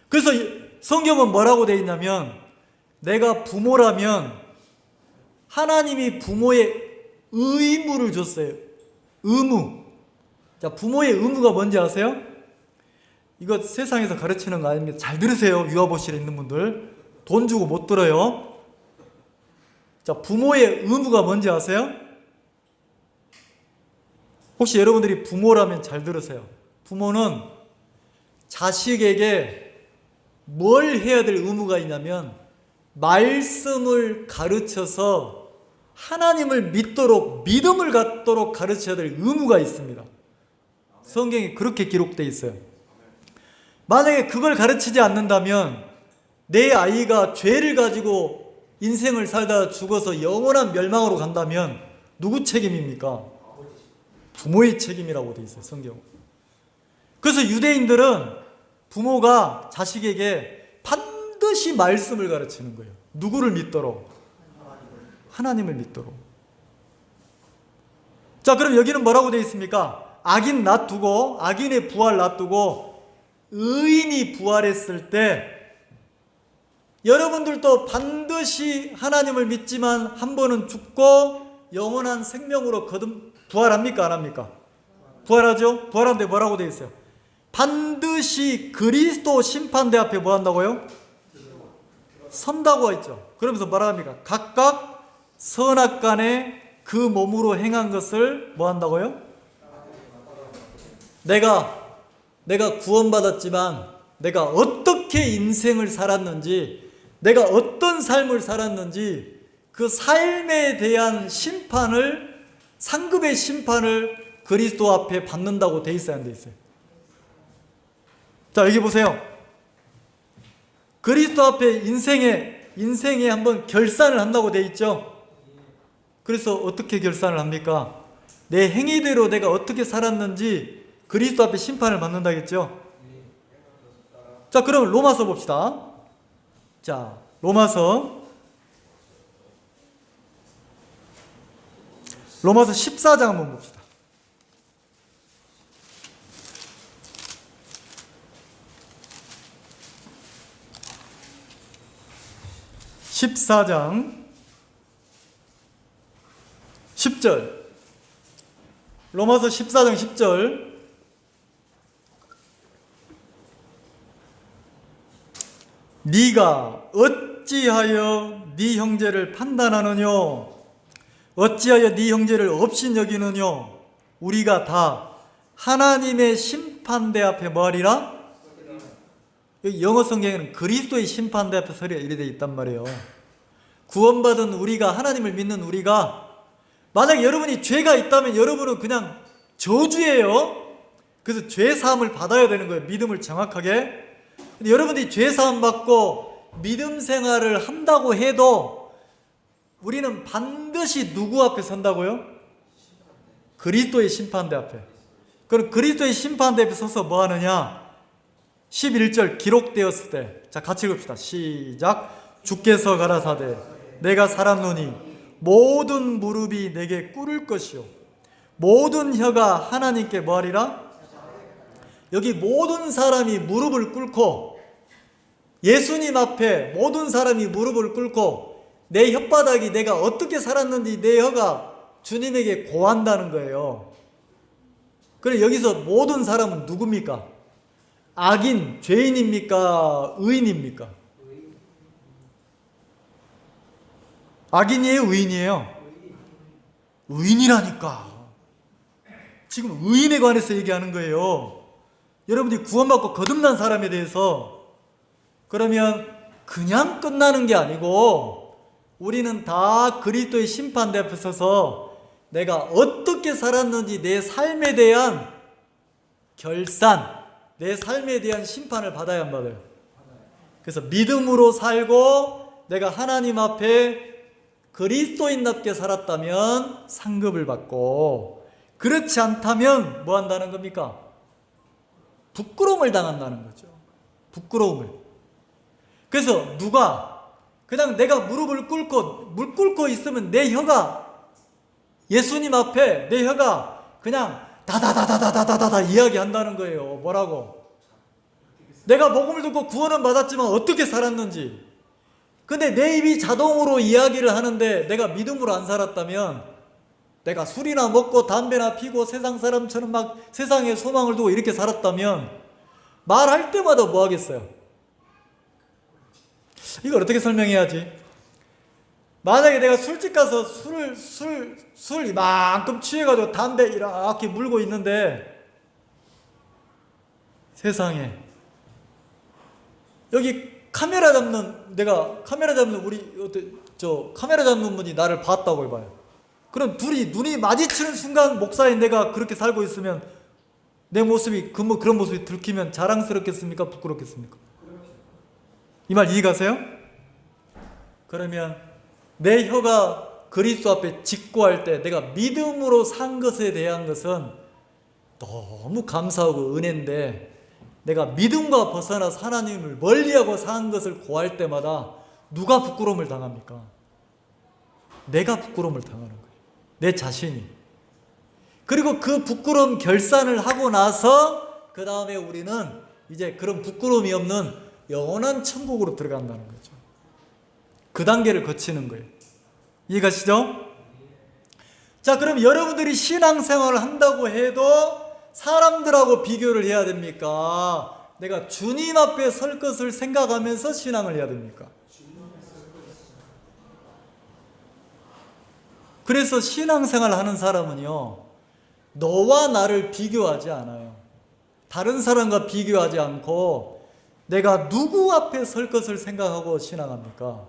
그래서 성경은 뭐라고 돼 있냐면 내가 부모라면 하나님이 부모의 의무를 줬어요. 의무. 자, 부모의 의무가 뭔지 아세요? 이거 세상에서 가르치는 거 아닙니다. 잘 들으세요. 유아보실에 있는 분들. 돈 주고 못 들어요. 자, 부모의 의무가 뭔지 아세요? 혹시 여러분들이 부모라면 잘 들으세요. 부모는 자식에게 뭘 해야 될 의무가 있냐면 말씀을 가르쳐서 하나님을 믿도록, 믿음을 갖도록 가르쳐야 될 의무가 있습니다. 성경에 그렇게 기록되어 있어요. 만약에 그걸 가르치지 않는다면 내 아이가 죄를 가지고 인생을 살다 죽어서 영원한 멸망으로 간다면 누구 책임입니까? 부모의 책임이라고 되어 있어요, 성경은. 그래서 유대인들은 부모가 자식에게 반드시 말씀을 가르치는 거예요. 누구를 믿도록? 하나님을 믿도록. 자, 그럼 여기는 뭐라고 되어 있습니까? 악인 놔두고, 악인의 부활 놔두고 의인이 부활했을 때 여러분들도 반드시 하나님을 믿지만 한 번은 죽고 영원한 생명으로 부활합니까? 안 합니까? 부활하죠? 부활하는데 뭐라고 되어 있어요? 반드시 그리스도 심판대 앞에 뭐 한다고요? 선다고 했죠. 그러면서 뭐라 합니까? 각각 선악간에 그 몸으로 행한 것을 뭐 한다고요? 내가 구원받았지만 내가 어떻게 인생을 살았는지, 내가 어떤 삶을 살았는지 그 삶에 대한 심판을, 상급의 심판을 그리스도 앞에 받는다고 돼 있어야 안 돼 있어요? 자, 여기 보세요. 그리스도 앞에 인생에 한번 결산을 한다고 돼 있죠. 그래서 어떻게 결산을 합니까? 내 행위대로 내가 어떻게 살았는지 그리스도 앞에 심판을 받는다겠죠. 자, 그럼 로마서 봅시다. 자, 로마서 14장 한번 봅시다. (14장) 10절. 로마서 14장 10절. 네가 어찌하여 네 형제를 판단하느뇨? 어찌하여 네 형제를 없인 여기느뇨? 우리가 다 하나님의 심판대 앞에 뭐하리라? 여기 영어 성경에는 그리스도의 심판대 앞에 서리라 이래 돼 있단 말이에요. 구원받은 우리가, 하나님을 믿는 우리가, 만약 여러분이 죄가 있다면 여러분은 그냥 저주예요. 그래서 죄 사함을 받아야 되는 거예요. 믿음을 정확하게. 근데 여러분들이 죄 사함 받고 믿음 생활을 한다고 해도 우리는 반드시 누구 앞에 선다고요? 그리스도의 심판대 앞에. 그럼 그리스도의 심판대 앞에 서서 뭐 하느냐? 11절 기록되었을 때, 자 같이 읽읍시다. 시작. 주께서 가라사대 내가 살았노니 모든 무릎이 내게 꿇을 것이요 모든 혀가 하나님께 뭐하리라? 여기 모든 사람이 무릎을 꿇고, 예수님 앞에 모든 사람이 무릎을 꿇고 내 혓바닥이 내가 어떻게 살았는지 내 혀가 주님에게 고한다는 거예요. 그래 여기서 모든 사람은 누굽니까? 악인, 죄인입니까? 의인입니까? 악인이에요? 의인이에요? 의인이라니까. 지금 의인에 관해서 얘기하는 거예요. 여러분들이 구원받고 거듭난 사람에 대해서. 그러면 그냥 끝나는 게 아니고 우리는 다 그리스도의 심판대 앞에 서서 내가 어떻게 살았는지 내 삶에 대한 결산, 내 삶에 대한 심판을 받아야 안 받아요? 그래서 믿음으로 살고 내가 하나님 앞에 그리스도인답게 살았다면 상급을 받고, 그렇지 않다면 뭐 한다는 겁니까? 부끄러움을 당한다는 거죠. 부끄러움을. 그래서 누가 그냥 내가 무릎을 꿇고 있으면 내 혀가, 예수님 앞에 내 혀가 그냥 다다다다다다다다 이야기한다는 거예요. 뭐라고? 내가 복음을 듣고 구원은 받았지만 어떻게 살았는지. 근데 내 입이 자동으로 이야기를 하는데 내가 믿음으로 안 살았다면, 내가 술이나 먹고 담배나 피고 세상 사람처럼 막 세상에 소망을 두고 이렇게 살았다면 말할 때마다 뭐 하겠어요? 이걸 어떻게 설명해야지? 만약에 내가 술집 가서 술 이만큼 취해가지고 담배 이렇게 물고 있는데, 세상에 여기 카메라 잡는 카메라 잡는 분이 나를 봤다고 해봐요. 그럼 둘이 눈이 마주치는 순간 목사인 내가 그렇게 살고 있으면 내 모습이 그런 모습이 들키면 자랑스럽겠습니까? 부끄럽겠습니까? 이 말 이해가세요? 그러면 내 혀가 그리스도 앞에 직고할 때 내가 믿음으로 산 것에 대한 것은 너무 감사하고 은혜인데, 내가 믿음과 벗어나서 하나님을 멀리하고 산 것을 고할 때마다 누가 부끄러움을 당합니까? 내가 부끄러움을 당하는 거예요. 내 자신이. 그리고 그 부끄러움 결산을 하고 나서 그 다음에 우리는 이제 그런 부끄러움이 없는 영원한 천국으로 들어간다는 거죠. 그 단계를 거치는 거예요. 이해가시죠? 자, 그럼 여러분들이 신앙생활을 한다고 해도 사람들하고 비교를 해야 됩니까? 내가 주님 앞에 설 것을 생각하면서 신앙을 해야 됩니까? 그래서 신앙생활을 하는 사람은요, 너와 나를 비교하지 않아요. 다른 사람과 비교하지 않고 내가 누구 앞에 설 것을 생각하고 신앙합니까?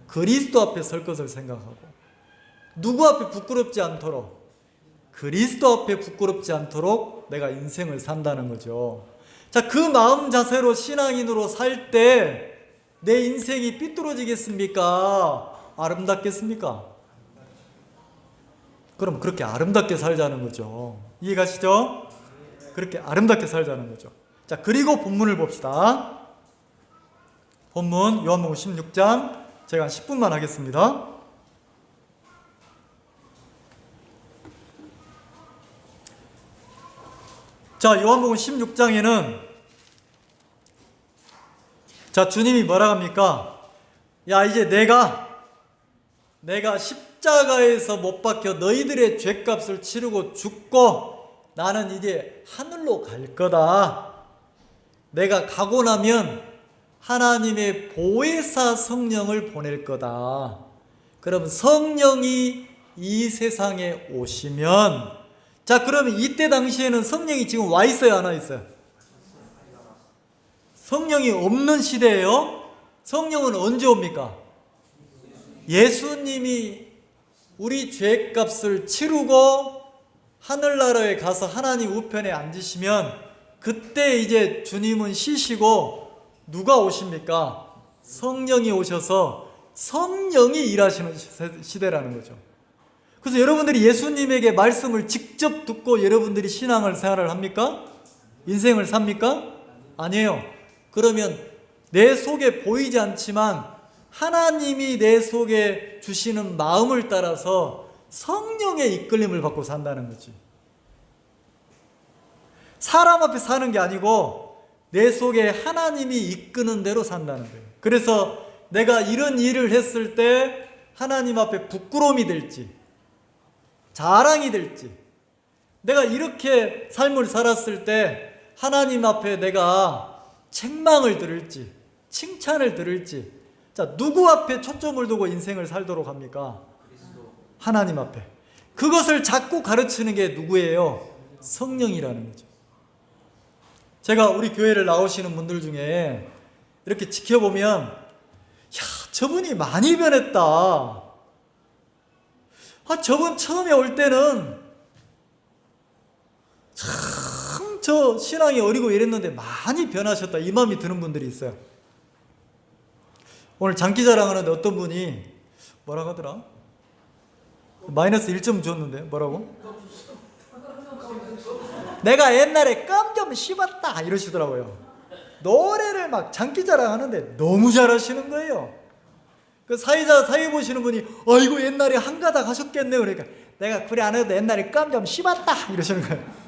그리스도 앞에 설 것을 생각하고, 누구 앞에 부끄럽지 않도록, 그리스도 앞에 부끄럽지 않도록 내가 인생을 산다는 거죠. 자, 그 마음 자세로 신앙인으로 살 때 내 인생이 삐뚤어지겠습니까? 아름답겠습니까? 그럼 그렇게 아름답게 살자는 거죠. 이해가시죠? 그렇게 아름답게 살자는 거죠. 자, 그리고 본문을 봅시다. 본문 요한복음 16장, 제가 한 10분만 하겠습니다. 자, 요한복음 16장에는 자, 주님이 뭐라 합니까? 야, 이제 내가 십자가에서 못 박혀 너희들의 죄값을 치르고 죽고 나는 이제 하늘로 갈 거다. 내가 가고 나면 하나님의 보혜사 성령을 보낼 거다. 그럼 성령이 이 세상에 오시면, 자, 그러면 이때 당시에는 성령이 지금 와 있어요, 안 와 있어요? 성령이 없는 시대예요. 성령은 언제 옵니까? 예수님이 우리 죄값을 치르고 하늘나라에 가서 하나님 우편에 앉으시면 그때 이제 주님은 쉬시고 누가 오십니까? 성령이 오셔서 성령이 일하시는 시대라는 거죠. 그래서 여러분들이 예수님에게 말씀을 직접 듣고 여러분들이 신앙을 생활을 합니까? 인생을 삽니까? 아니에요. 그러면 내 속에 보이지 않지만 하나님이 내 속에 주시는 마음을 따라서 성령의 이끌림을 받고 산다는 거지. 사람 앞에 사는 게 아니고 내 속에 하나님이 이끄는 대로 산다는 거예요. 그래서 내가 이런 일을 했을 때 하나님 앞에 부끄러움이 될지 자랑이 될지, 내가 이렇게 삶을 살았을 때 하나님 앞에 내가 책망을 들을지 칭찬을 들을지, 자, 누구 앞에 초점을 두고 인생을 살도록 합니까? 하나님 앞에. 그것을 자꾸 가르치는 게 누구예요? 성령이라는 거죠. 제가 우리 교회를 나오시는 분들 중에 이렇게 지켜보면, 야, 저분이 많이 변했다. 저분 처음에 올 때는 참 저 신앙이 어리고 이랬는데 많이 변하셨다, 이 마음이 드는 분들이 있어요. 오늘 장기자랑 하는데 어떤 분이 뭐라고 하더라? 마이너스 1점 줬는데 뭐라고? 내가 옛날에 껌 좀 씹었다 이러시더라고요. 노래를 막 장기자랑 하는데 너무 잘하시는 거예요. 그 사회 보시는 분이 아이고 옛날에 한 가닥 하셨겠네요. 그러니까 내가 그래 안 해도 옛날에 껌 좀 씹었다 이러시는 거예요.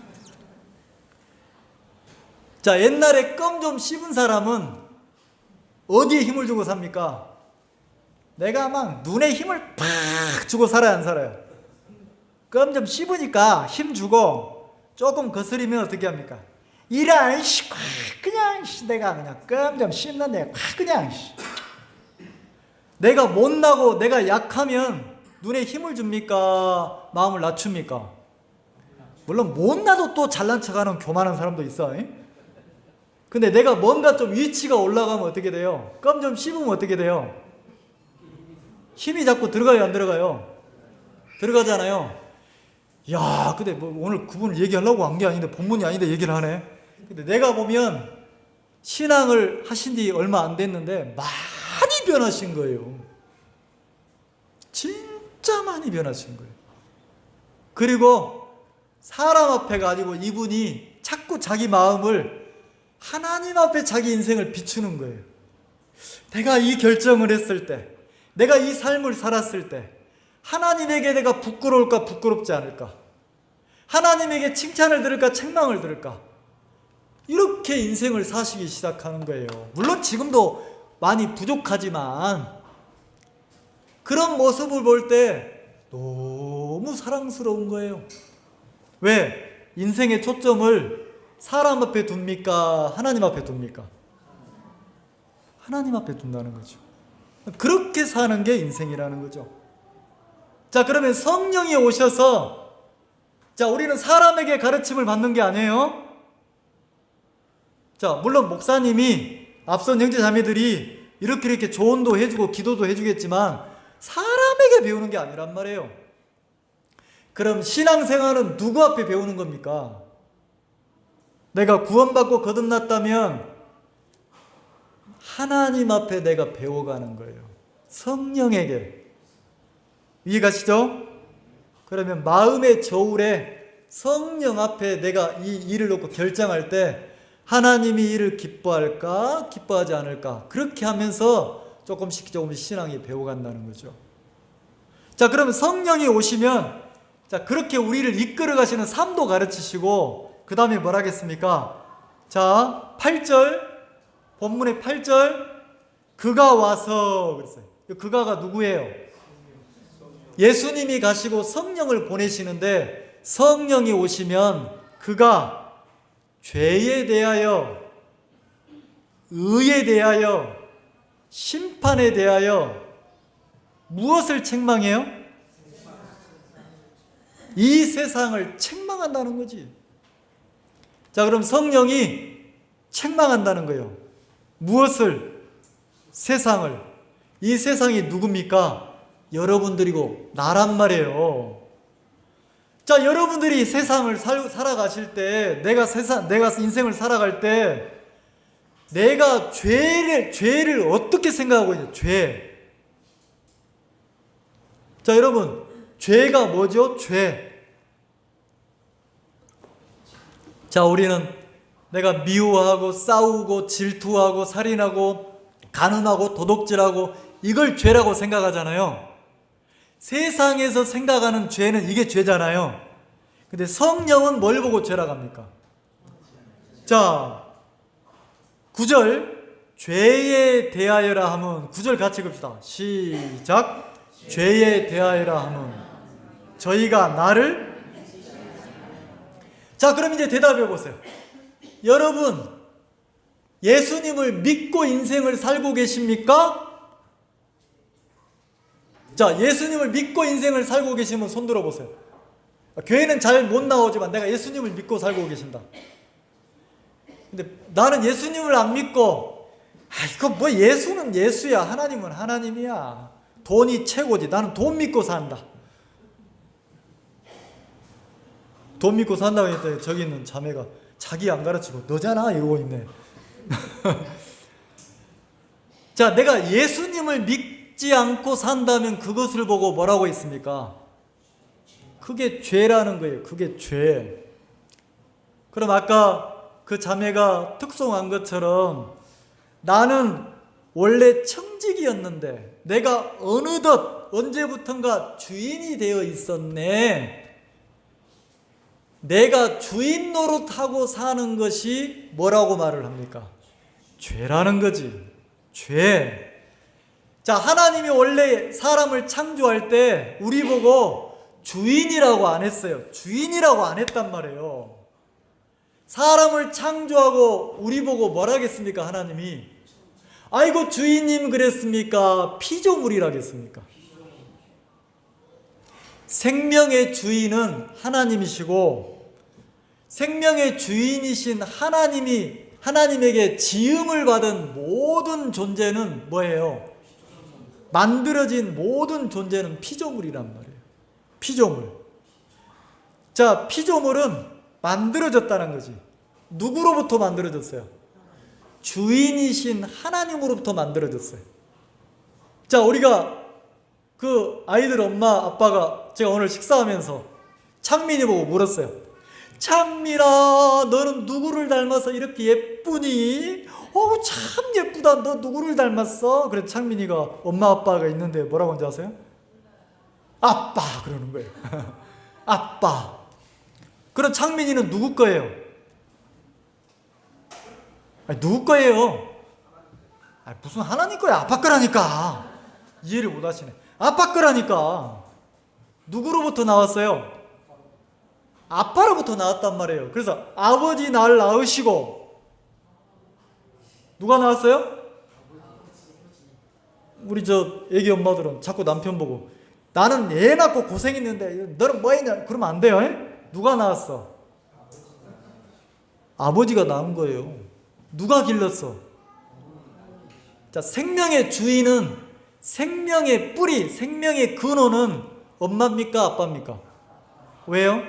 자, 옛날에 껌 좀 씹은 사람은 어디에 힘을 주고 삽니까? 내가 막 눈에 힘을 팍 주고 살아야 안 살아요? 껌 좀 씹으니까 힘 주고 조금 거스리면 어떻게 합니까? 이런 그냥 내가 그냥 껌 좀 씹는데 그냥 내가 못나고 내가 약하면 눈에 힘을 줍니까? 마음을 낮춥니까? 물론 못나도 또 잘난 척하는 교만한 사람도 있어. 근데 내가 뭔가 좀 위치가 올라가면 어떻게 돼요? 껌 좀 씹으면 어떻게 돼요? 힘이 자꾸 들어가요, 안 들어가요? 들어가잖아요. 야, 근데 뭐 오늘 그분을 얘기하려고 한 게 아닌데, 본문이 아닌데 얘기를 하네. 근데 내가 보면 신앙을 하신 지 얼마 안 됐는데 많이 변하신 거예요. 진짜 많이 변하신 거예요. 그리고 사람 앞에 가지고 이분이 자꾸 자기 마음을 하나님 앞에 자기 인생을 비추는 거예요. 내가 이 결정을 했을 때, 내가 이 삶을 살았을 때 하나님에게 내가 부끄러울까 부끄럽지 않을까, 하나님에게 칭찬을 들을까 책망을 들을까, 이렇게 인생을 사시기 시작하는 거예요. 물론 지금도 많이 부족하지만 그런 모습을 볼 때 너무 사랑스러운 거예요. 왜? 인생의 초점을 사람 앞에 둡니까? 하나님 앞에 둡니까? 하나님 앞에 둔다는 거죠. 그렇게 사는 게 인생이라는 거죠. 자, 그러면 성령이 오셔서, 자, 우리는 사람에게 가르침을 받는 게 아니에요. 자, 물론 목사님이 앞선 형제 자매들이 이렇게 조언도 해주고 기도도 해주겠지만 사람에게 배우는 게 아니란 말이에요. 그럼 신앙생활은 누구 앞에 배우는 겁니까? 내가 구원받고 거듭났다면 하나님 앞에 내가 배워가는 거예요. 성령에게. 이해가시죠? 그러면 마음의 저울에 성령 앞에 내가 이 일을 놓고 결정할 때 하나님이 이를 기뻐할까 기뻐하지 않을까, 그렇게 하면서 조금씩 신앙이 배워간다는 거죠. 자, 그러면 성령이 오시면, 자, 그렇게 우리를 이끌어 가시는 삶도 가르치시고, 그 다음에 뭘 하겠습니까? 자, 8절, 본문의 8절, 그가 와서 그랬어요. 그가가 누구예요? 예수님이 가시고 성령을 보내시는데, 성령이 오시면 그가 죄에 대하여, 의에 대하여, 심판에 대하여 무엇을 책망해요? 이 세상을 책망한다는 거지. 자, 그럼 성령이 책망한다는 거예요. 무엇을? 세상을. 이 세상이 누굽니까? 여러분들이고 나란 말이에요. 자, 여러분들이 세상을 살아가실 때, 내가 인생을 살아갈 때, 내가 죄를 어떻게 생각하고 있냐? 죄. 자, 여러분, 죄가 뭐죠? 죄. 자, 우리는 내가 미워하고 싸우고 질투하고 살인하고 간음하고 도둑질하고 이걸 죄라고 생각하잖아요. 세상에서 생각하는 죄는 이게 죄잖아요. 근데 성령은 뭘 보고 죄라고 합니까? 자, 9절 죄에 대하여라 하면 9절 같이 읽읍시다. 시작. 죄에 대하여라 하면 저희가 나를. 자, 그럼 이제 대답해 보세요. 여러분, 예수님을 믿고 인생을 살고 계십니까? 자, 예수님을 믿고 인생을 살고 계시면 손 들어보세요. 교회는 잘 못 나오지만 내가 예수님을 믿고 살고 계신다. 근데 나는 예수님을 안 믿고, 이거 뭐 예수는 예수야, 하나님은 하나님이야, 돈이 최고지, 나는 돈 믿고 산다. 돈 믿고 산다고 했더니 저기 있는 자매가 자기 안 가르치고 너잖아 이러고 있네. 자, 내가 예수님을 믿지 않고 산다면 그것을 보고 뭐라고 했습니까? 그게 죄라는 거예요. 그게 죄. 그럼 아까 그 자매가 특송한 것처럼 나는 원래 청직이었는데 내가 어느덧 언제부턴가 주인이 되어 있었네. 내가 주인 노릇하고 사는 것이 뭐라고 말을 합니까? 죄라는 거지. 죄. 자, 하나님이 원래 사람을 창조할 때 우리 보고 주인이라고 안 했어요. 주인이라고 안 했단 말이에요. 사람을 창조하고 우리 보고 뭐라 하겠습니까? 하나님이 아이고 주인님 그랬습니까? 피조물이라겠습니까? 생명의 주인은 하나님이시고 생명의 주인이신 하나님에게 지음을 받은 모든 존재는 뭐예요? 만들어진 모든 존재는 피조물이란 말이에요. 피조물. 자, 피조물은 만들어졌다는 거지. 누구로부터 만들어졌어요? 주인이신 하나님으로부터 만들어졌어요. 자, 우리가 그 아이들 엄마 아빠가 제가 오늘 식사하면서 창민이 보고 물었어요. 창민아, 너는 누구를 닮아서 이렇게 예쁘니? 어우, 참 예쁘다. 너 누구를 닮았어? 그래서 창민이가 엄마 아빠가 있는데 뭐라고 하는지 아세요? 아빠 그러는 거예요. 아빠. 그럼 창민이는 누구 거예요? 아니, 누구 거예요? 아니, 무슨 하나님 거야? 아빠 거라니까. 이해를 못 하시네. 아빠 거라니까. 누구로부터 나왔어요? 아빠로부터 나왔단 말이에요. 그래서 아버지 날 낳으시고 누가 나왔어요? 우리 저 애기 엄마들은 자꾸 남편 보고 나는 애 낳고 고생했는데 너는 뭐 했냐? 그러면 안 돼요. 누가 낳았어? 아버지가 낳은 거예요. 누가 길렀어? 자, 생명의 주인은, 생명의 뿌리, 생명의 근원은 엄마입니까? 아빠입니까? 왜요?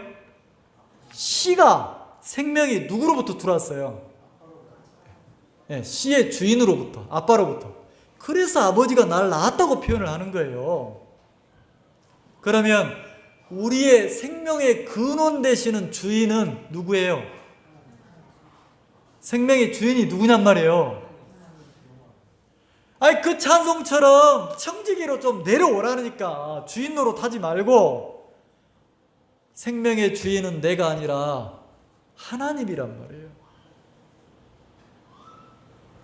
씨가, 생명이 누구로부터 들어왔어요? 네, 씨의 주인으로부터, 아빠로부터. 그래서 아버지가 나를 낳았다고 표현을 하는 거예요. 그러면 우리의 생명의 근원 되시는 주인은 누구예요? 생명의 주인이 누구냔 말이에요. 아니, 그 찬송처럼 청지기로 좀 내려오라니까. 주인 노릇하지 말고 생명의 주인은 내가 아니라 하나님이란 말이에요.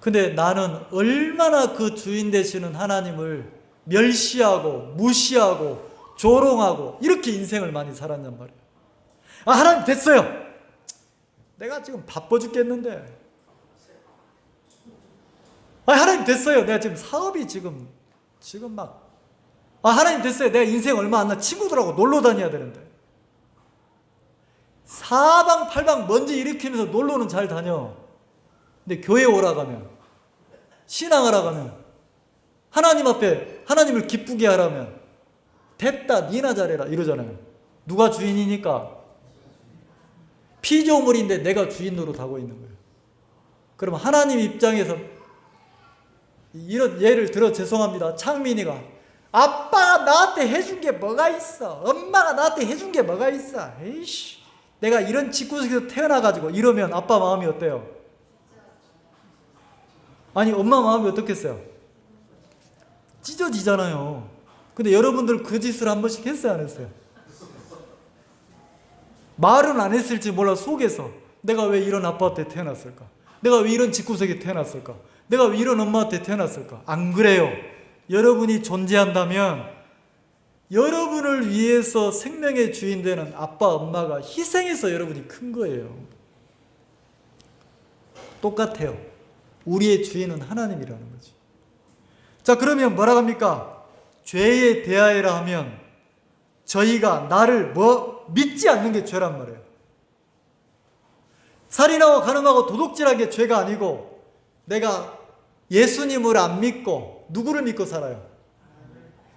근데 나는 얼마나 그 주인 되시는 하나님을 멸시하고 무시하고 조롱하고 이렇게 인생을 많이 살았냔 말이에요. 하나님 됐어요. 내가 지금 바빠 죽겠는데. 하나님 됐어요. 내가 지금 사업이 지금 막. 하나님 됐어요. 내가 인생 얼마 안 나 친구들하고 놀러 다녀야 되는데. 사방팔방 먼지 일으키면서 놀러는 잘 다녀. 근데 교회 오라 가면, 신앙하라 가면, 하나님 앞에 하나님을 기쁘게 하라면 됐다 니나 잘해라 이러잖아요. 누가 주인이니까? 피조물인데 내가 주인 노릇하고 있는 거예요. 그럼 하나님 입장에서 이런 예를 들어 죄송합니다. 창민이가 아빠가 나한테 해준 게 뭐가 있어? 엄마가 나한테 해준 게 뭐가 있어? 에이씨, 내가 이런 집구석에서 태어나가지고 이러면 아빠 마음이 어때요? 아니 엄마 마음이 어떻겠어요? 찢어지잖아요. 근데 여러분들 그 짓을 한 번씩 했어요, 안 했어요? 말은 안 했을지 몰라 속에서 내가 왜 이런 아빠한테 태어났을까? 내가 왜 이런 집구석에 태어났을까? 내가 왜 이런 엄마한테 태어났을까? 안 그래요. 여러분이 존재한다면 여러분을 위해서 생명의 주인 되는 아빠, 엄마가 희생해서 여러분이 큰 거예요. 똑같아요. 우리의 주인은 하나님이라는 거지. 자, 그러면 뭐라 합니까? 죄에 대하여라 하면 저희가 나를 믿지 않는 게 죄란 말이에요. 살인하고 간음하고 도둑질한 게 죄가 아니고 내가 예수님을 안 믿고 누구를 믿고 살아요?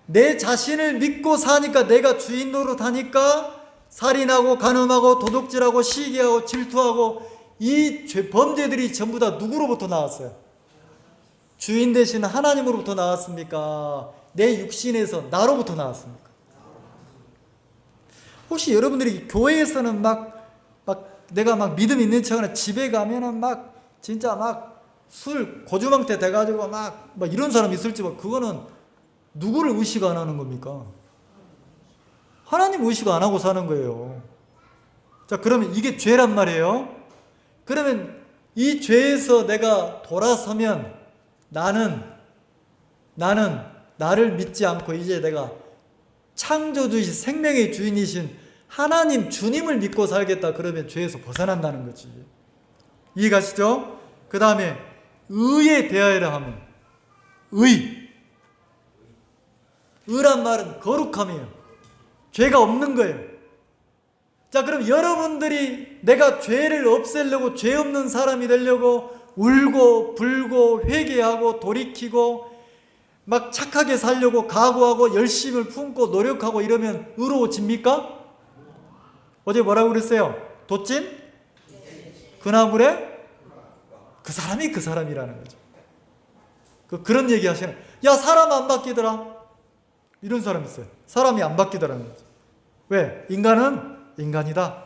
내 자신을 믿고 사니까 내가 주인 노릇하니까 살인하고 간음하고 도둑질하고 시기하고 질투하고 이 범죄들이 전부 다 누구로부터 나왔어요? 주인 되신 하나님으로부터 나왔습니까? 내 육신에서 나로부터 나왔습니까? 혹시 여러분들이 교회에서는 내가 믿음 있는 척하나 집에 가면은 진짜 술 고주망태 돼가지고 이런 사람 있을지 그거는 누구를 의식 안 하는 겁니까? 하나님 의식 안 하고 사는 거예요. 자, 그러면 이게 죄란 말이에요. 그러면 이 죄에서 내가 돌아서면 나는 나를 믿지 않고 이제 내가 창조주이신 생명의 주인이신 하나님 주님을 믿고 살겠다. 그러면 죄에서 벗어난다는 거지. 이해가시죠? 그 다음에 의에 대하여라 하면 의란 말은 거룩함이에요. 죄가 없는 거예요. 자, 그럼 여러분들이 내가 죄를 없애려고 죄 없는 사람이 되려고 울고 불고 회개하고 돌이키고 착하게 살려고 각오하고 열심을 품고 노력하고 이러면 의로워집니까? 어제 뭐라고 그랬어요? 돛진? 그나물에? 그 사람이 그 사람이라는 거죠. 그런 얘기 하시는, 야, 사람 안 바뀌더라. 이런 사람 있어요. 사람이 안 바뀌더라는 거죠. 왜? 인간은 인간이다.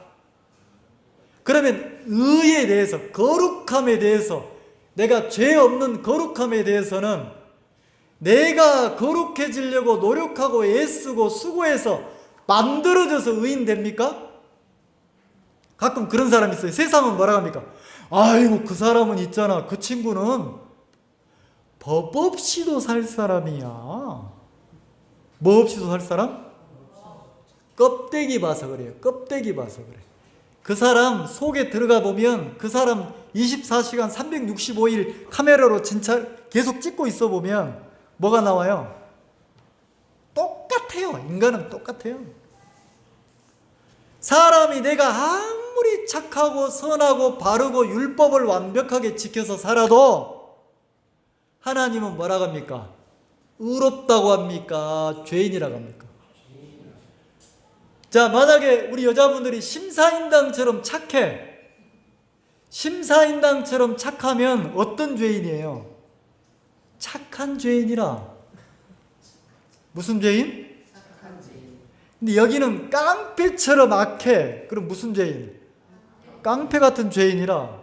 그러면 의에 대해서, 거룩함에 대해서, 내가 죄 없는 거룩함에 대해서는 내가 거룩해지려고 노력하고 애쓰고 수고해서 만들어져서 의인 됩니까? 가끔 그런 사람이 있어요. 세상은 뭐라 합니까? 아이고, 그 사람은 있잖아. 그 친구는 법 없이도 살 사람이야. 뭐 없이도 살 사람? 껍데기 봐서 그래요. 껍데기 봐서 그래. 그 사람 속에 들어가 보면 그 사람 24시간 365일 카메라로 진찰 계속 찍고 있어 보면 뭐가 나와요? 똑같아요. 인간은 똑같아요. 사람이 내가 아무리 착하고 선하고 바르고 율법을 완벽하게 지켜서 살아도 하나님은 뭐라고 합니까? 의롭다고 합니까? 죄인이라고 합니까? 자, 만약에 우리 여자분들이 심사인당처럼 착해. 심사인당처럼 착하면 어떤 죄인이에요? 착한 죄인이라. 무슨 죄인? 착한 죄인. 근데 여기는 깡패처럼 악해. 그럼 무슨 죄인? 깡패 같은 죄인이라.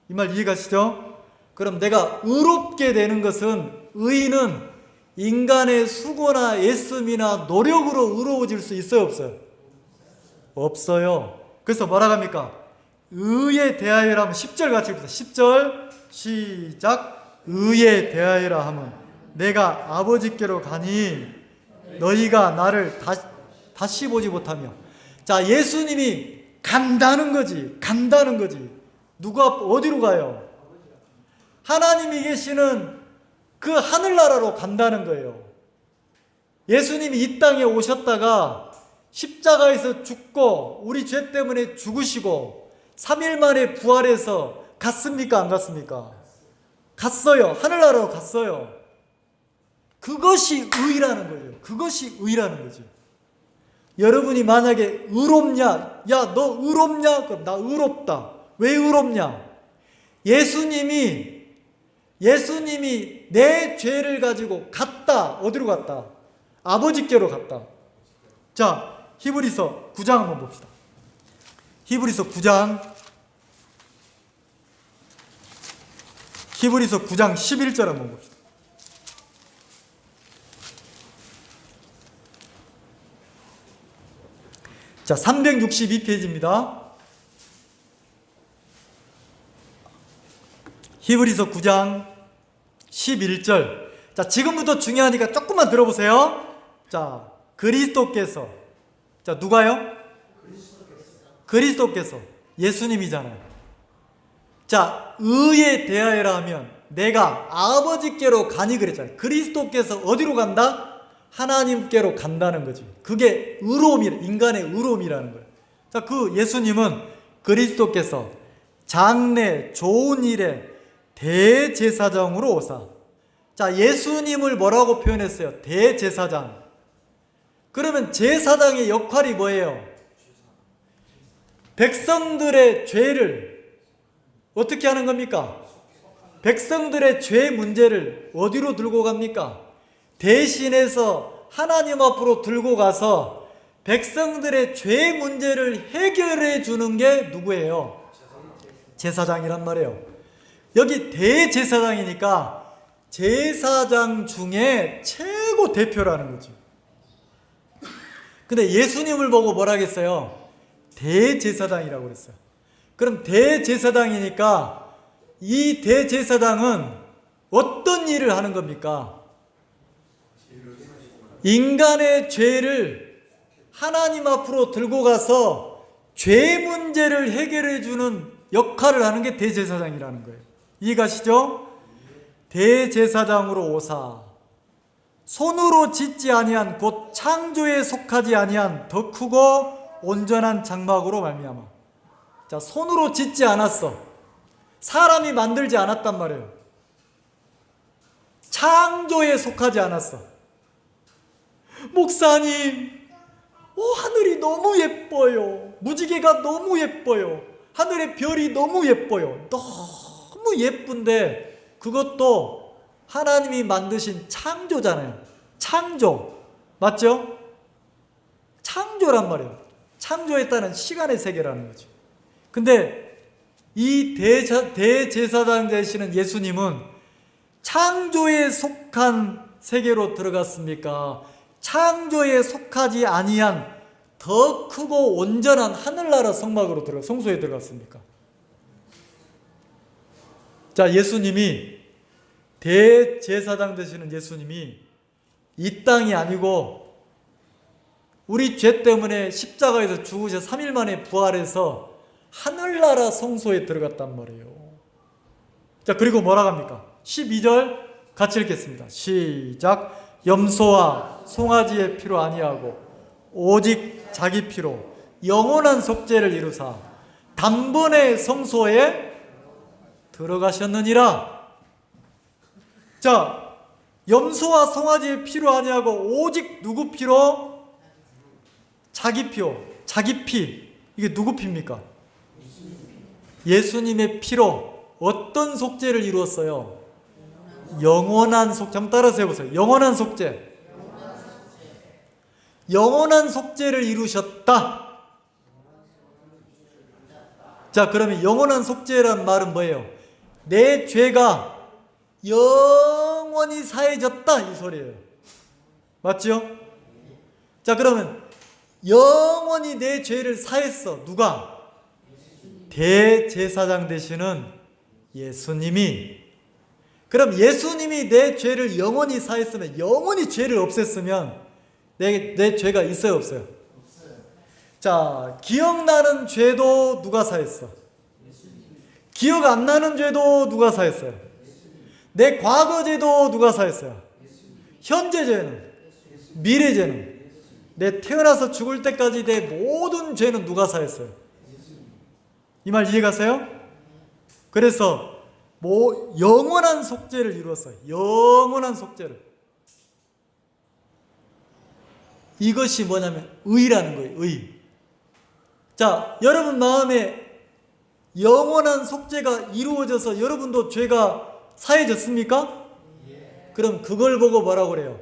이 말 이해가시죠? 그럼 내가 의롭게 되는 것은, 의인은 인간의 수고나 애씀이나 노력으로 의로워질 수 있어요, 없어요? 없어요. 그래서 뭐라고 합니까? 의에 대하여라 하면 10절 같이 읽읍시다. 10절 시작. 의에 대하여라 하면 내가 아버지께로 가니 너희가 나를 다시 보지 못하며. 자, 예수님이 간다는 거지. 간다는 거지. 누가 어디로 가요? 하나님이 계시는 그 하늘나라로 간다는 거예요. 예수님이 이 땅에 오셨다가 십자가에서 죽고 우리 죄 때문에 죽으시고 3일 만에 부활해서 갔습니까? 안 갔습니까? 갔어요. 하늘나라로 갔어요. 그것이 의라는 거예요. 그것이 의라는 거죠. 여러분이 만약에 의롭냐? 야, 너 의롭냐? 그럼 나 의롭다. 왜 의롭냐? 예수님이 내 죄를 가지고 갔다. 어디로 갔다? 아버지께로 갔다. 자, 히브리서 9장 한번 봅시다. 히브리서 9장 11절 한번 봅시다. 자, 362페이지입니다. 히브리서 9장 11절. 자, 지금부터 중요하니까 조금만 들어보세요. 자, 그리스도께서. 자, 누가요? 그리스도께서. 예수님이잖아요. 자, 의에 대하여라 하면 내가 아버지께로 가니 그랬잖아요. 그리스도께서 어디로 간다? 하나님께로 간다는 거지. 그게 의로움이라, 인간의 의로움이라는 거예요. 자, 그 예수님은 그리스도께서 장래 좋은 일에 대제사장으로 오사. 자, 예수님을 뭐라고 표현했어요? 대제사장. 그러면 제사장의 역할이 뭐예요? 백성들의 죄를 어떻게 하는 겁니까? 백성들의 죄 문제를 어디로 들고 갑니까? 대신해서 하나님 앞으로 들고 가서 백성들의 죄 문제를 해결해 주는 게 누구예요? 제사장이란 말이에요. 여기 대제사장이니까 제사장 중에 최고 대표라는 거죠. 근데 예수님을 보고 뭐라 했어요? 대제사장이라고 그랬어요. 그럼 대제사장이니까 이 대제사장은 어떤 일을 하는 겁니까? 인간의 죄를 하나님 앞으로 들고 가서 죄 문제를 해결해 주는 역할을 하는 게 대제사장이라는 거예요. 이해가시죠? 대제사장으로 오사. 손으로 짓지 아니한 곧 창조에 속하지 아니한 더 크고 온전한 장막으로 말미암아. 자, 손으로 짓지 않았어. 사람이 만들지 않았단 말이에요. 창조에 속하지 않았어. 목사님, 하늘이 너무 예뻐요. 무지개가 너무 예뻐요. 하늘의 별이 너무 예뻐요. 너무 예쁜데 그것도 하나님이 만드신 창조잖아요. 창조. 맞죠? 창조란 말이에요. 창조했다는 시간의 세계라는 거죠. 근데 이 대제사장 되시는 예수님은 창조에 속한 세계로 들어갔습니까? 창조에 속하지 아니한 더 크고 온전한 하늘나라 성막으로 성소에 들어갔습니까? 자, 예수님이 대제사장 되시는 예수님이 이 땅이 아니고 우리 죄 때문에 십자가에서 죽으셔 3일 만에 부활해서 하늘나라 성소에 들어갔단 말이에요. 자, 그리고 뭐라고 합니까? 12절 같이 읽겠습니다. 시작. 염소와 송아지의 피로 아니하고 오직 자기 피로 영원한 속죄를 이루사 단번에 성소에 들어가셨느니라. 자, 염소와 송아지의 피로 아니하고 오직 누구 피로? 자기 피요. 자기 피. 이게 누구 피입니까? 예수님의 피로 어떤 속죄를 이루었어요? 영원한 속죄. 한번 따라서 해보세요. 영원한 속죄. 영원한 속죄를 이루셨다. 자, 그러면 영원한 속죄란 말은 뭐예요? 내 죄가 영원히 사해졌다 이 소리예요. 맞죠? 자, 그러면 영원히 내 죄를 사했어. 누가? 대제사장 되시는 예수님이. 그럼 예수님이 내 죄를 영원히 사했으면, 영원히 죄를 없앴으면 내 죄가 있어요, 없어요? 자, 기억나는 죄도 누가 사했어? 기억 안 나는 죄도 누가 사했어요? 내 과거 죄도 누가 사했어요? 현재 죄는? 미래 죄는? 내 태어나서 죽을 때까지 내 모든 죄는 누가 사했어요? 이 말 이해가세요? 그래서 영원한 속죄를 이루었어요. 영원한 속죄를. 이것이 뭐냐면 의라는 거예요. 의. 자, 여러분 마음에 영원한 속죄가 이루어져서 여러분도 죄가 사해졌습니까? 그럼 그걸 보고 뭐라고 그래요?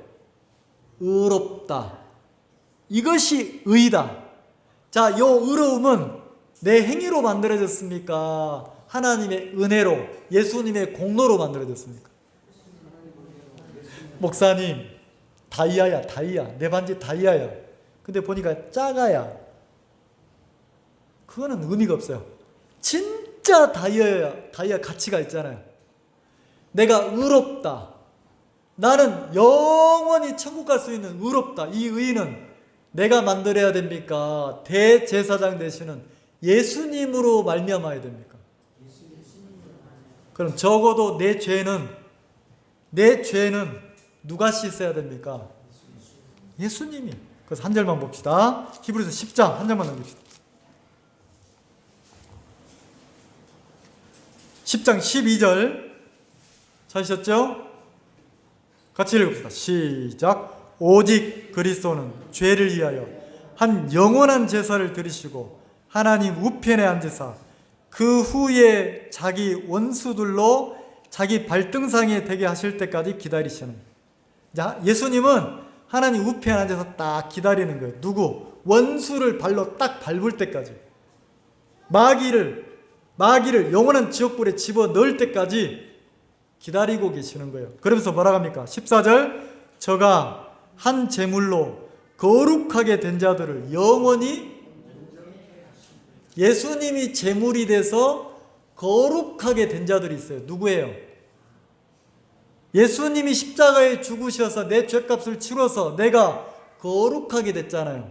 의롭다. 이것이 의다. 자, 이 의로움은 내 행위로 만들어졌습니까? 하나님의 은혜로, 예수님의 공로로 만들어졌습니까? 목사님, 다이아야, 다이아. 내 반지 다이아야. 근데 보니까 작아야. 그거는 의미가 없어요. 진짜 다이아야, 다이아 가치가 있잖아요. 내가 의롭다. 나는 영원히 천국 갈 수 있는 의롭다. 이 의는 내가 만들어야 됩니까? 대제사장 되시는 예수님으로 말미암아야 됩니까? 그럼 적어도 내 죄는 누가 씻어야 됩니까? 예수님이. 그래서 한 절만 봅시다. 히브리서 10장 한 절만 넘깁시다. 10장 12절 찾으셨죠? 같이 읽읍시다. 시작. 오직 그리스도는 죄를 위하여 한 영원한 제사를 드리시고 하나님 우편에 앉으사 그 후에 자기 원수들로 자기 발등상에 되게 하실 때까지 기다리시는. 자, 예수님은 하나님 우편에 앉아서 딱 기다리는 거예요. 누구? 원수를 발로 딱 밟을 때까지. 마귀를 영원한 지옥불에 집어넣을 때까지 기다리고 계시는 거예요. 그러면서 뭐라고 합니까? 14절. 저가 한 제물로 거룩하게 된 자들을 영원히, 예수님이 제물이 돼서 거룩하게 된 자들이 있어요. 누구예요? 예수님이 십자가에 죽으셔서 내 죄값을 치러서 내가 거룩하게 됐잖아요.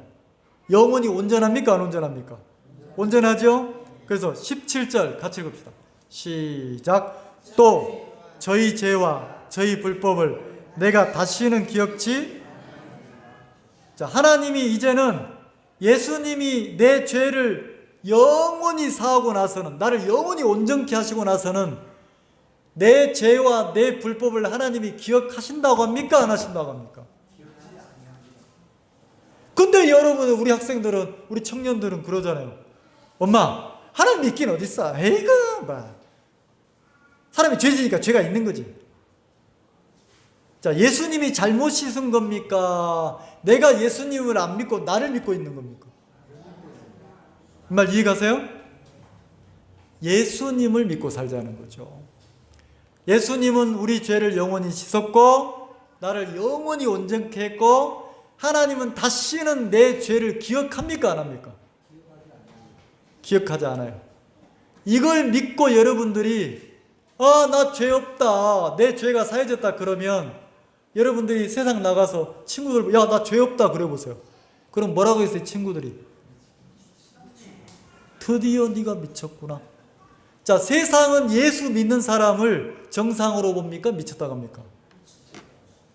영원히 온전합니까? 안 온전합니까? 온전하죠? 그래서 17절 같이 읽읍시다. 시작. 또 저희 죄와 저희 불법을 내가 다시는 기억치. 자, 하나님이 이제는 예수님이 내 죄를 영원히 사하고 나서는, 나를 영원히 온전케 하시고 나서는 내 죄와 내 불법을 하나님이 기억하신다고 합니까? 안 하신다고 합니까? 근데 여러분, 우리 학생들은, 우리 청년들은 그러잖아요. 엄마, 하나님 믿긴 어딨어? 에이그, 사람이 죄 지니까 죄가 있는 거지. 자, 예수님이 잘못 씻은 겁니까? 내가 예수님을 안 믿고 나를 믿고 있는 겁니까? 이 말 이해가세요? 예수님을 믿고 살자는 거죠. 예수님은 우리 죄를 영원히 씻었고 나를 영원히 온전케 했고, 하나님은 다시는 내 죄를 기억합니까? 안 합니까? 기억하지 않아요. 이걸 믿고 여러분들이 나 죄 없다, 내 죄가 사해졌다 그러면 여러분들이 세상 나가서 친구들, 야, 나 죄 없다 그래 보세요. 그럼 뭐라고 했어요? 친구들이 드디어 네가 미쳤구나. 자, 세상은 예수 믿는 사람을 정상으로 봅니까? 미쳤다고 합니까?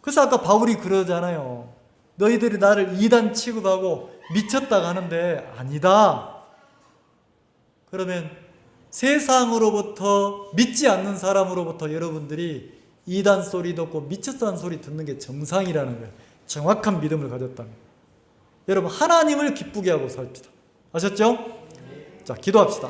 그래서 아까 바울이 그러잖아요. 너희들이 나를 이단 취급하고 미쳤다고 하는데 아니다. 그러면 세상으로부터, 믿지 않는 사람으로부터 여러분들이 이단 소리 듣고 미쳤다는 소리 듣는 게 정상이라는 거예요. 정확한 믿음을 가졌다면. 여러분, 하나님을 기쁘게 하고 삽시다. 아셨죠? 자, 기도합시다.